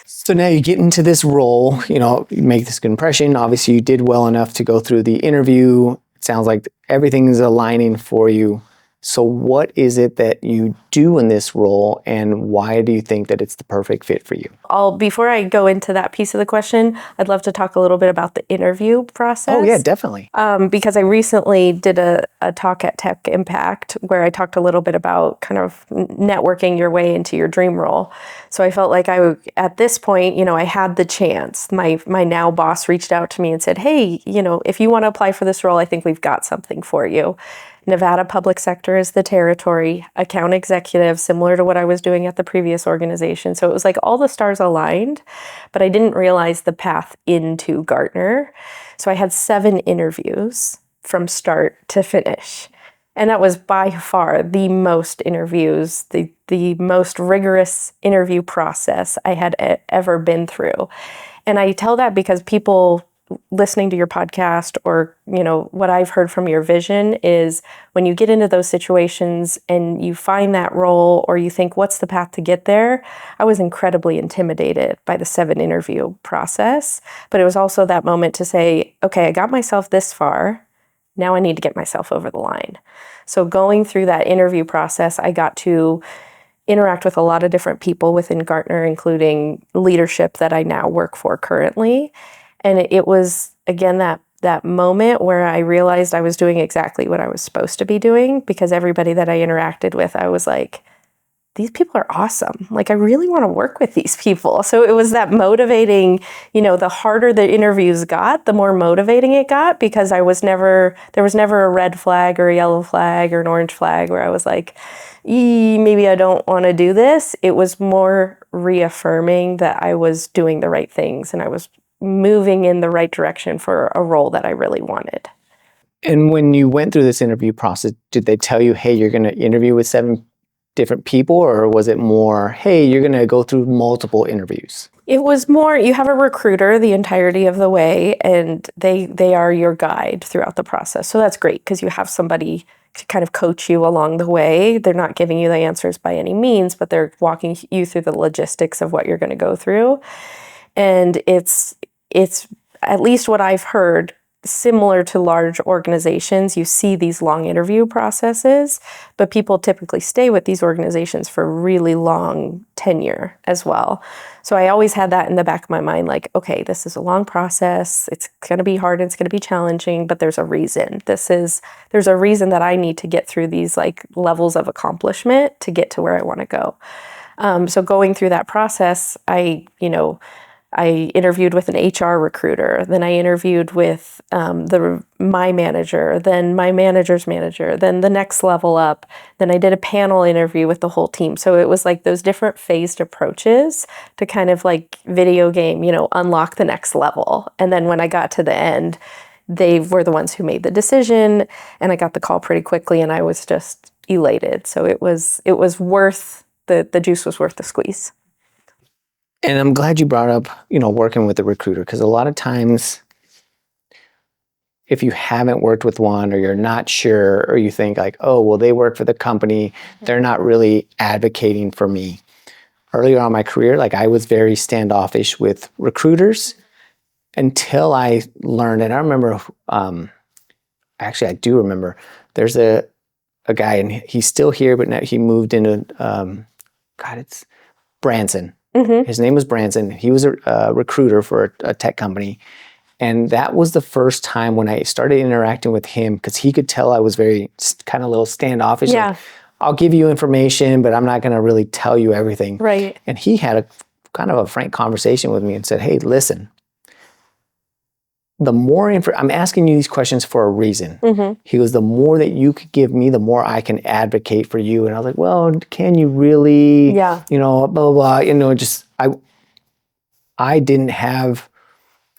So now you get into this role, you make this good impression. Obviously you did well enough to go through the interview. It sounds like everything is aligning for you. So what is it that you do in this role, and why do you think that it's the perfect fit for you? Before I go into that piece of the question, I'd love to talk a little bit about the interview process. Oh yeah, definitely. Because I recently did a talk at Tech Impact where I talked a little bit about kind of networking your way into your dream role. So I felt like at this point, I had the chance. My now boss reached out to me and said, hey, if you want to apply for this role, I think we've got something for you. Nevada public sector is the territory, account executive, similar to what I was doing at the previous organization. So it was like all the stars aligned, but I didn't realize the path into Gartner. So I had 7 interviews from start to finish. And that was by far the most interviews, the most rigorous interview process I had ever been through. And I tell that because people listening to your podcast or, what I've heard from your vision is when you get into those situations and you find that role or you think, what's the path to get there? I was incredibly intimidated by the 7 interview process, but it was also that moment to say, okay, I got myself this far. Now I need to get myself over the line. So going through that interview process, I got to interact with a lot of different people within Gartner, including leadership that I now work for currently. And it was, again, that moment where I realized I was doing exactly what I was supposed to be doing, because everybody that I interacted with, I was like, these people are awesome. Like, I really want to work with these people. So it was that motivating, the harder the interviews got, the more motivating it got, because there was never a red flag or a yellow flag or an orange flag where I was like, maybe I don't want to do this. It was more reaffirming that I was doing the right things and I was moving in the right direction for a role that I really wanted. And when you went through this interview process, did they tell you, hey, you're going to interview with 7 different people, or was it more, hey, you're going to go through multiple interviews? It was more, you have a recruiter the entirety of the way, and they are your guide throughout the process. So that's great because you have somebody to kind of coach you along the way. They're not giving you the answers by any means, but they're walking you through the logistics of what you're going to go through. And it's at least what I've heard, similar to large organizations. You see these long interview processes, but people typically stay with these organizations for really long tenure as well. So I always had that in the back of my mind, like, okay, this is a long process. It's going to be hard and it's going to be challenging, but there's a reason. There's a reason that I need to get through these like levels of accomplishment to get to where I want to go. So going through that process, I interviewed with an HR recruiter, then I interviewed with my manager, then my manager's manager, then the next level up, then I did a panel interview with the whole team. So it was like those different phased approaches to kind of like video game, unlock the next level. And then when I got to the end, they were the ones who made the decision, and I got the call pretty quickly, and I was just elated. So it was worth, the juice was worth the squeeze. And I'm glad you brought up, working with the recruiter, because a lot of times if you haven't worked with one or you're not sure, or you think like, oh, well, they work for the company, they're not really advocating for me. Earlier on in my career, like I was very standoffish with recruiters until I learned, and I remember actually, I do remember. There's a guy, and he's still here, but now he moved into, it's Branson. Mm-hmm. His name was Branson. He was a recruiter for a tech company. And that was the first time when I started interacting with him, because he could tell I was very kind of a little standoffish. Yeah. Like, I'll give you information, but I'm not going to really tell you everything. Right. And he had a kind of a frank conversation with me and said, hey, listen, the more I'm asking you these questions for a reason. Mm-hmm. He goes, the more that you could give me, the more I can advocate for you. And I was like, well, can you really, Yeah. blah, blah, blah, just, I didn't have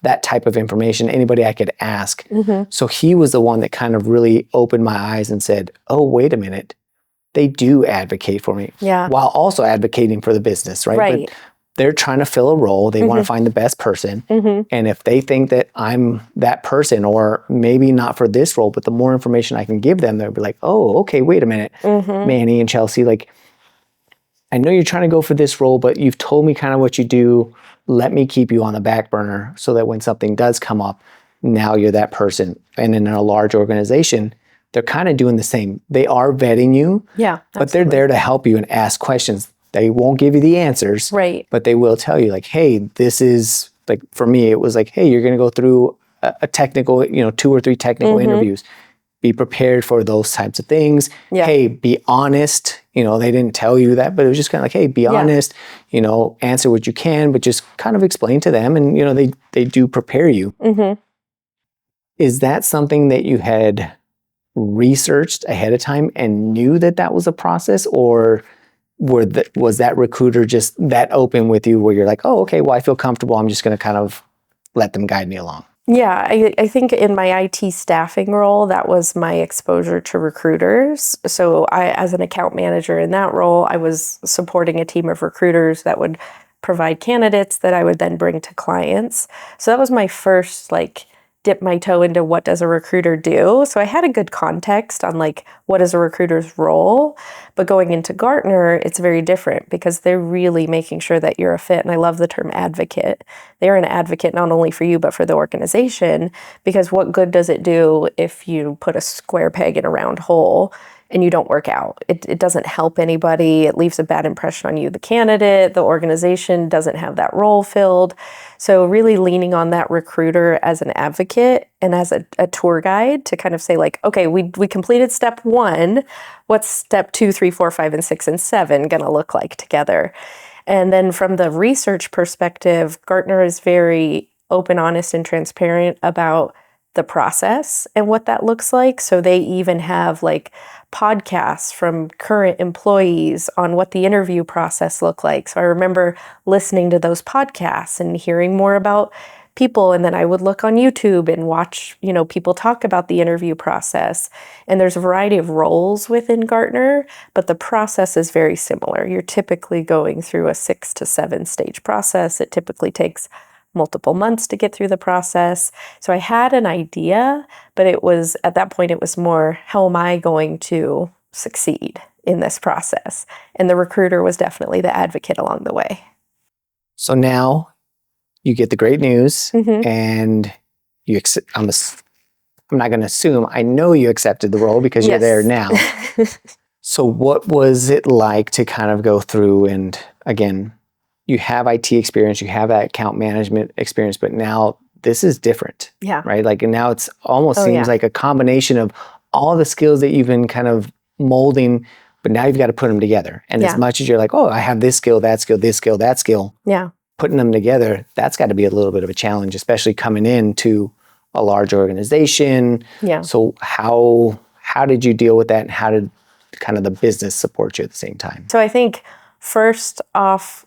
that type of information, anybody I could ask. Mm-hmm. So he was the one that kind of really opened my eyes and said, oh, wait a minute. They do advocate for me. Yeah. While also advocating for the business, right? Right. But they're trying to fill a role. They want to find the best person. And if they think that I'm that person, or maybe not for this role, but the more information I can give them, they'll be like, oh, okay, wait a minute, Manny and Chelsey, like, I know you're trying to go for this role, but you've told me kind of what you do. Let me keep you on the back burner so that when something does come up, now you're that person. And in a large organization, they're kind of doing the same. They are vetting you, Yeah, but they're there to help you and ask questions. They won't give you the answers, right? But they will tell you, like, hey, this is, like, for me, it was like, hey, you're going to go through a technical, 2 or 3 technical interviews. Be prepared for those types of things. Yeah. Hey, be honest. They didn't tell you that, but it was just kind of like, hey, be honest, answer what you can, but just kind of explain to them. And, they do prepare you. Is that something that you had researched ahead of time and knew that that was a process, or was that recruiter just that open with you where you're like, oh, okay, well, I feel comfortable. I'm just going to kind of let them guide me along? Yeah, I think in my IT staffing role, that was my exposure to recruiters. So as an account manager in that role, I was supporting a team of recruiters that would provide candidates that I would then bring to clients. So that was my first, dip my toe into what does a recruiter do. So I had a good context on what is a recruiter's role, but going into Gartner, it's very different because they're really making sure that you're a fit. And I love the term advocate. They're an advocate not only for you, but for the organization, because what good does it do if you put a square peg in a round hole and you don't work out? It doesn't help anybody. It leaves a bad impression on you, the candidate. The organization doesn't have that role filled. So really leaning on that recruiter as an advocate and as a tour guide to kind of say, okay, we completed step 1. What's step 2, 3, 4, 5, and 6, and 7 going to look like together? And then from the research perspective, Gartner is very open, honest, and transparent about the process and what that looks like. So they even have podcasts from current employees on what the interview process looked like. So I remember listening to those podcasts and hearing more about people. And then I would look on YouTube and watch, people talk about the interview process. And there's a variety of roles within Gartner, but the process is very similar. You're typically going through a 6 to 7 stage process. It typically takes multiple months to get through the process. So I had an idea, but at that point, it was more, how am I going to succeed in this process? And the recruiter was definitely the advocate along the way. So now you get the great news, and I'm not going to assume, I know you accepted the role because you're there now. So what was it like to kind of go through, and again, you have IT experience, you have that account management experience, but now this is different, right? And now it's almost seems like a combination of all the skills that you've been kind of molding, but now you've got to put them together. And as much as you're like, oh, I have this skill, that skill, this skill, that skill, putting them together, that's got to be a little bit of a challenge, especially coming into a large organization. So how did you deal with that, and how did kind of the business support you at the same time? So I think first off,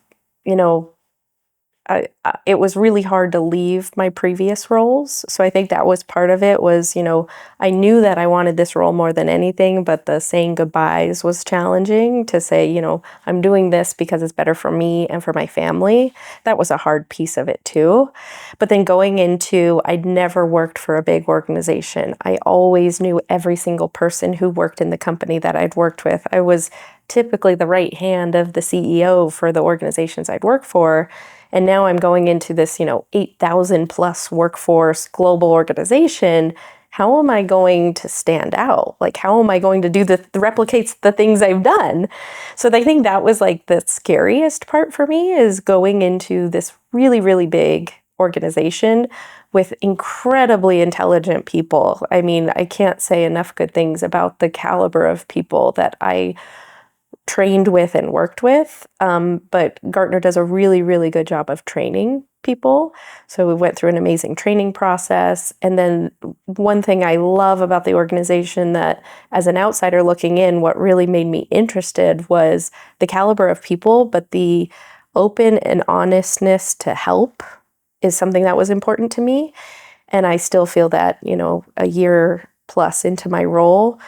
it was really hard to leave my previous roles. So I think that was part of it was, I knew that I wanted this role more than anything, but the saying goodbyes was challenging to say, I'm doing this because it's better for me and for my family. That was a hard piece of it too. But then going into, I'd never worked for a big organization. I always knew every single person who worked in the company that I'd worked with. I was typically the right hand of the CEO for the organizations I'd worked for. And now I'm going into this, 8,000 plus workforce global organization. how am I going to stand out? Like, how am I going to do replicates the things I've done? So I think that was like the scariest part for me, is going into this really, really big organization with incredibly intelligent people. I mean, I can't say enough good things about the caliber of people that I trained with and worked with. But Gartner does a really, really good job of training people. So we went through an amazing training process. And then one thing I love about the organization that, as an outsider looking in, what really made me interested was the caliber of people, but the open and honestness to help is something that was important to me. And I still feel that, a year plus into my role,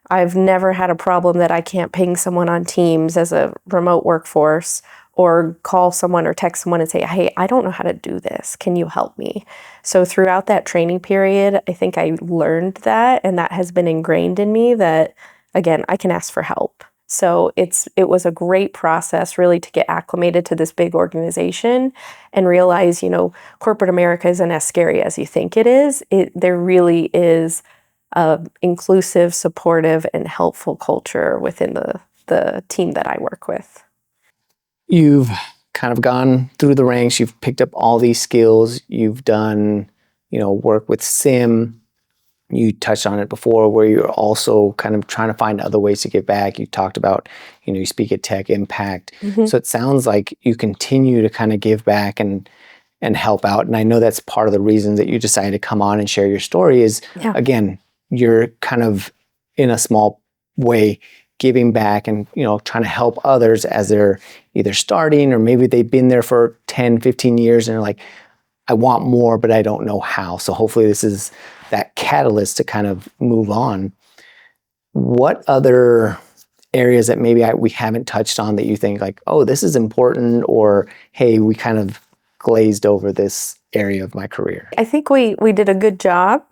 I've never had a problem that I can't ping someone on Teams as a remote workforce, or call someone or text someone and say, hey, I don't know how to do this. Can you help me? So throughout that training period, I think I learned that, and that has been ingrained in me that, again, I can ask for help. So it was a great process really to get acclimated to this big organization and realize, corporate America isn't as scary as you think it is. There really is inclusive, supportive, and helpful culture within the team that I work with. You've kind of gone through the ranks. You've picked up all these skills. You've done, work with SIM. You touched on it before, where you're also kind of trying to find other ways to give back. You talked about, you speak at Tech Impact. Mm-hmm. So it sounds like you continue to kind of give back and help out. And I know that's part of the reason that you decided to come on and share your story is, again, you're kind of in a small way giving back and, trying to help others as they're either starting, or maybe they've been there for 10, 15 years and they're like, I want more, but I don't know how. So hopefully this is that catalyst to kind of move on. What other areas that maybe we haven't touched on that you think like, oh, this is important, or hey, we kind of glazed over this area of my career? I think we did a good job.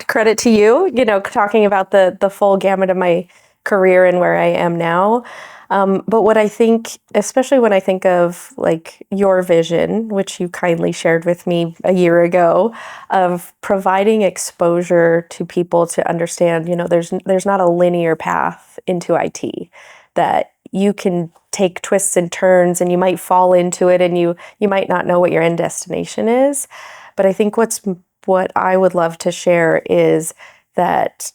Credit to you, talking about the full gamut of my career and where I am now. But what I think, especially when I think of like your vision, which you kindly shared with me a year ago, of providing exposure to people to understand, there's not a linear path into IT, that you can take twists and turns and you might fall into it and you might not know what your end destination is. But I think what I would love to share is that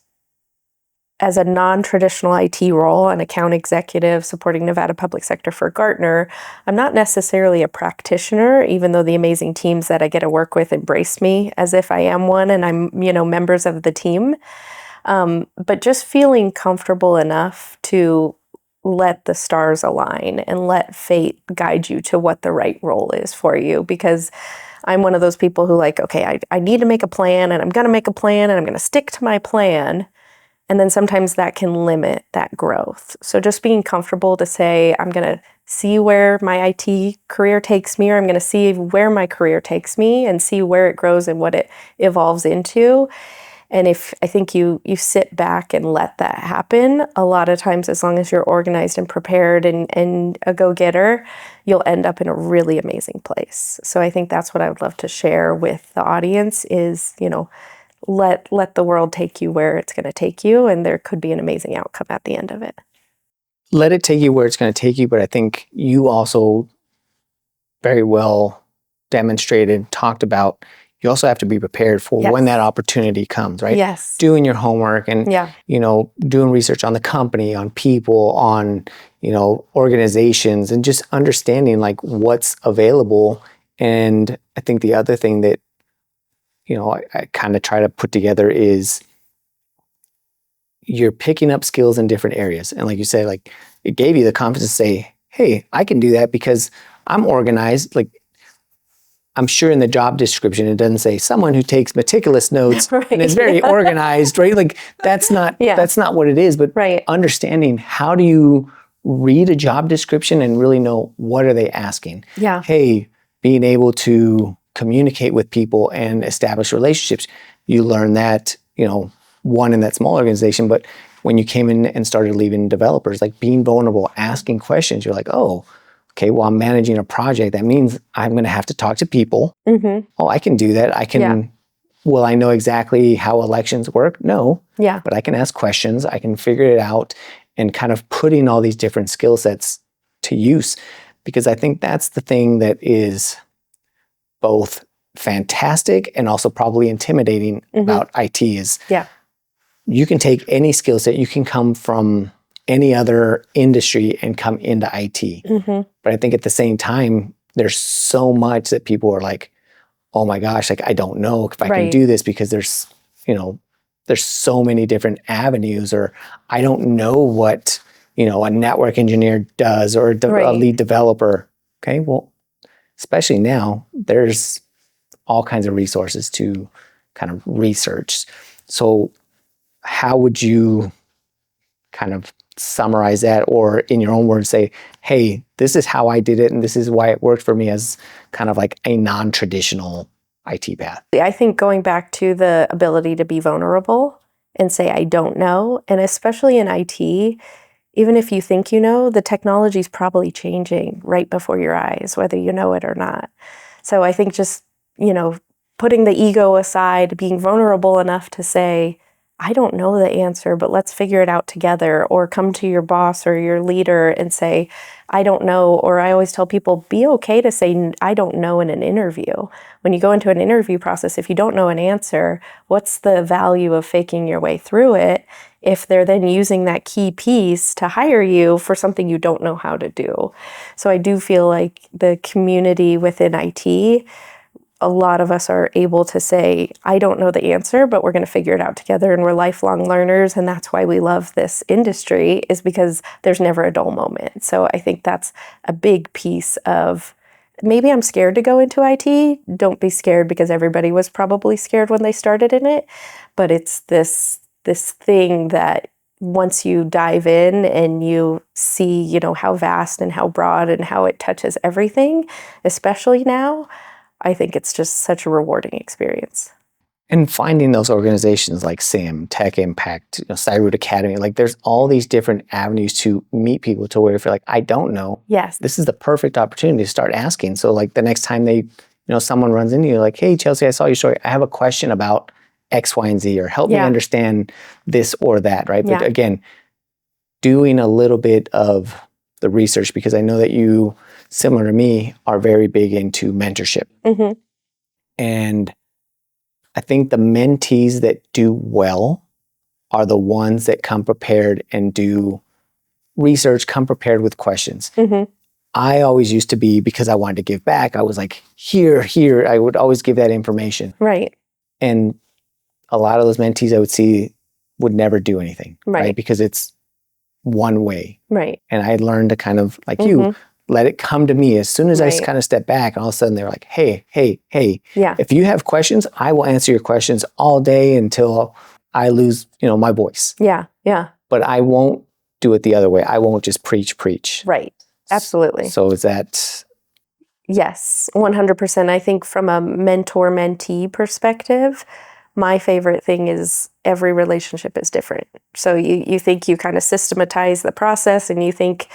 as a non-traditional IT role, an account executive supporting Nevada public sector for Gartner, I'm not necessarily a practitioner, even though the amazing teams that I get to work with embrace me as if I am one and I'm, members of the team. But just feeling comfortable enough to let the stars align and let fate guide you to what the right role is for you. Because I'm one of those people who okay, I need to make a plan, and I'm going to make a plan, and I'm going to stick to my plan. And then sometimes that can limit that growth. So just being comfortable to say, I'm going to see where my IT career takes me, or I'm going to see where my career takes me and see where it grows and what it evolves into. And if I think you sit back and let that happen, a lot of times, as long as you're organized and prepared and a go-getter, you'll end up in a really amazing place. So I think that's what I would love to share with the audience is, let the world take you where it's going to take you, and there could be an amazing outcome at the end of it. Let it take you where it's going to take you, but I think you also very well demonstrated, talked about, you also have to be prepared for when that opportunity comes, right? Yes. Doing your homework and, doing research on the company, on people, on, organizations, and just understanding like what's available. And I think the other thing that, I kind of try to put together is you're picking up skills in different areas. And like you said, like it gave you the confidence to say, hey, I can do that because I'm organized. Like, I'm sure in the job description, it doesn't say someone who takes meticulous notes and is very organized, right? Like that's not what it is, but understanding how do you read a job description and really know what are they asking? Yeah. Hey, being able to communicate with people and establish relationships. You learn that, one in that small organization, but when you came in and started leading developers, like being vulnerable, asking questions, you're like, oh, okay, well, I'm managing a project. That means I'm going to have to talk to people. Mm-hmm. Oh, I can do that. I can will I know exactly how elections work? No. Yeah. But I can ask questions, I can figure it out, and kind of putting all these different skill sets to use. Because I think that's the thing that is both fantastic and also probably intimidating about IT is you can take any skill set, you can come from any other industry and come into IT. But I think at the same time, there's so much that people are like, oh my gosh, like I don't know if I can do this because there's, there's so many different avenues, or I don't know what, a network engineer does, or a lead developer. Okay, well, especially now, there's all kinds of resources to kind of research. So how would you kind of summarize that, or in your own words say, hey, this is how I did it and this is why it worked for me as kind of like a non-traditional IT path? I think going back to the ability to be vulnerable and say, I don't know, and especially in IT, even if you think you know, the technology is probably changing right before your eyes, whether you know it or not. So I think just, putting the ego aside, being vulnerable enough to say, I don't know the answer, but let's figure it out together, or come to your boss or your leader and say, I don't know. Or I always tell people, be okay to say, I don't know in an interview. When you go into an interview process, if you don't know an answer, what's the value of faking your way through it if they're then using that key piece to hire you for something you don't know how to do? So I do feel like the community within IT, a lot of us are able to say, I don't know the answer, but we're going to figure it out together, and we're lifelong learners, and that's why we love this industry, is because there's never a dull moment. So I think that's a big piece of, maybe I'm scared to go into IT. Don't be scared, because everybody was probably scared when they started in it. But it's this thing that once you dive in and you see, how vast and how broad and how it touches everything, especially now, I think it's just such a rewarding experience. And finding those organizations like SIM, Tech Impact, Cyroot Academy, like there's all these different avenues to meet people to where if you're like, I don't know, yes, this is the perfect opportunity to start asking. So like the next time someone runs into you like, hey, Chelsey, I saw your story. I have a question about X, Y, and Z, or help me understand this or that, right? But again, doing a little bit of the research, because I know that you, similar to me, are very big into mentorship. And I think the mentees that do well are the ones that come prepared and do research, come prepared with questions. I always used to be, because I wanted to give back, I was like, here, I would always give that information. Right. And a lot of those mentees I would see would never do anything, right? Because it's one way. Right. And I learned to kind of, like you, let it come to me. As soon as I kind of step back, all of a sudden they're like, hey, if you have questions, I will answer your questions all day until I lose, my voice. Yeah. But I won't do it the other way. I won't just preach. Right. Absolutely. So is that? Yes, 100%. I think from a mentor-mentee perspective, my favorite thing is every relationship is different. So you think you kind of systematize the process, and you think,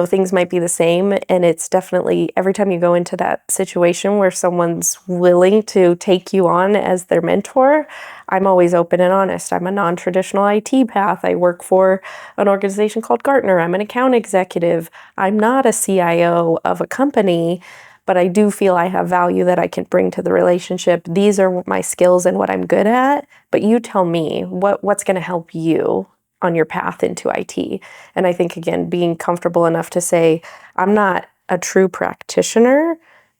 things might be the same. And it's definitely, every time you go into that situation where someone's willing to take you on as their mentor, I'm always open and honest. I'm a non-traditional IT path. I work for an organization called Gartner. I'm an account executive. I'm not a CIO of a company, but I do feel I have value that I can bring to the relationship. These are my skills and what I'm good at, but you tell me what's going to help you on your path into IT. And I think, again, being comfortable enough to say, I'm not a true practitioner,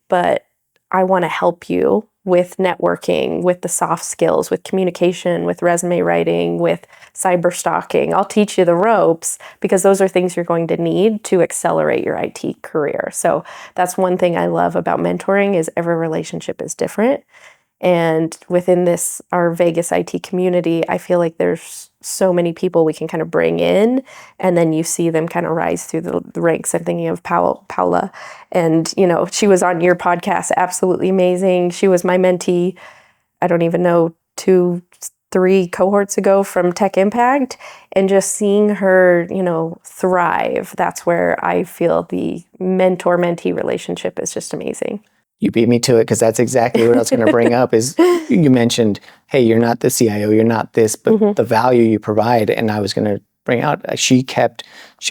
but I want to help you with networking, with the soft skills, with communication, with resume writing, with cyber stalking. I'll teach you the ropes, because those are things you're going to need to accelerate your IT career. So that's one thing I love about mentoring, is every relationship is different. And within this, our Vegas IT community, I feel like there's so many people we can kind of bring in, and then you see them kind of rise through the ranks. I'm thinking of Paula, and she was on your podcast, absolutely amazing. She was my mentee, I don't even know, 2-3 cohorts ago from Tech Impact, and just seeing her, thrive, that's where I feel the mentor-mentee relationship is just amazing. You beat me to it, because that's exactly what I was going to bring up. Is you mentioned, hey, you're not the CIO, you're not this, but the value you provide. And I was going to bring out, she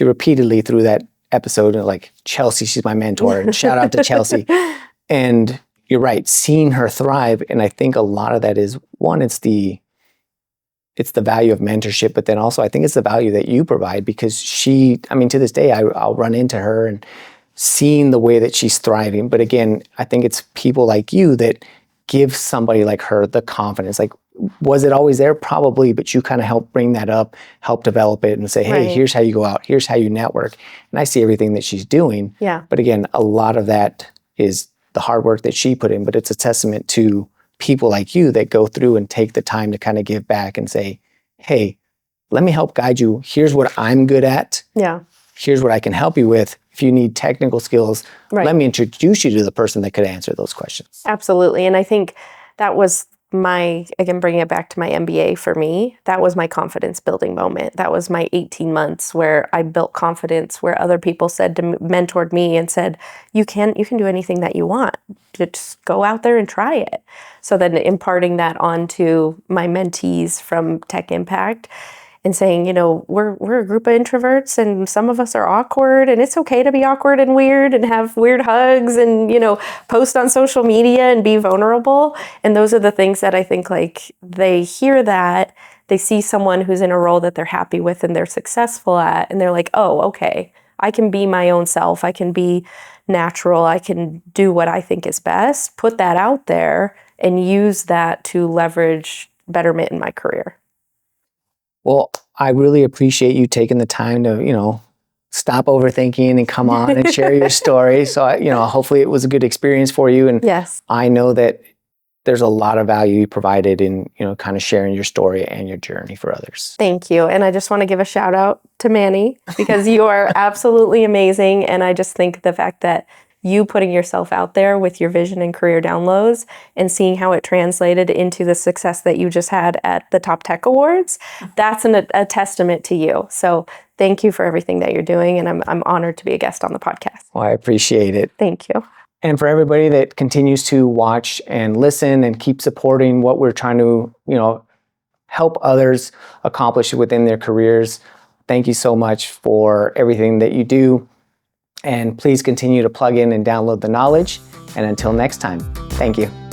repeatedly through that episode, like, Chelsey, she's my mentor, and shout out to Chelsey. And you're right, seeing her thrive. And I think a lot of that is, one, it's the value of mentorship, but then also I think it's the value that you provide, because to this day, I'll run into her and seeing the way that she's thriving. But again, I think it's people like you that give somebody like her the confidence. Like, was it always there? Probably, but you kind of help bring that up, help develop it, and say, hey, Right. here's how you go out, here's how you network. And I see everything that she's doing. Yeah. But again, a lot of that is the hard work that she put in, but it's a testament to people like you that go through and take the time to kind of give back and say, hey, let me help guide you. Here's what I'm good at. Yeah. Here's what I can help you with. If you need technical skills, Right. let me introduce you to the person that could answer those questions. Absolutely. And I think that was again, bringing it back to my MBA for me, that was my confidence building moment. That was my 18 months where I built confidence, where other people mentored me and said, you can do anything that you want. Just go out there and try it. So then imparting that onto my mentees from Tech Impact and saying, we're a group of introverts and some of us are awkward, and it's okay to be awkward and weird and have weird hugs and, post on social media and be vulnerable. And those are the things that I think, like, they hear that, they see someone who's in a role that they're happy with and they're successful at, and they're like, oh, okay, I can be my own self. I can be natural. I can do what I think is best, put that out there and use that to leverage betterment in my career. Well, I really appreciate you taking the time to, stop overthinking and come on and share your story. So, hopefully it was a good experience for you. And Yes. I know that there's a lot of value you provided in, kind of sharing your story and your journey for others. Thank you. And I just want to give a shout out to Manny, because you are absolutely amazing. And I just think the fact that you putting yourself out there with your vision and career downloads and seeing how it translated into the success that you just had at the Top Tech Awards, that's a testament to you. So thank you for everything that you're doing. And I'm honored to be a guest on the podcast. Well, I appreciate it. Thank you. And for everybody that continues to watch and listen and keep supporting what we're trying to, help others accomplish within their careers, thank you so much for everything that you do. And please continue to plug in and download the knowledge. And until next time, thank you.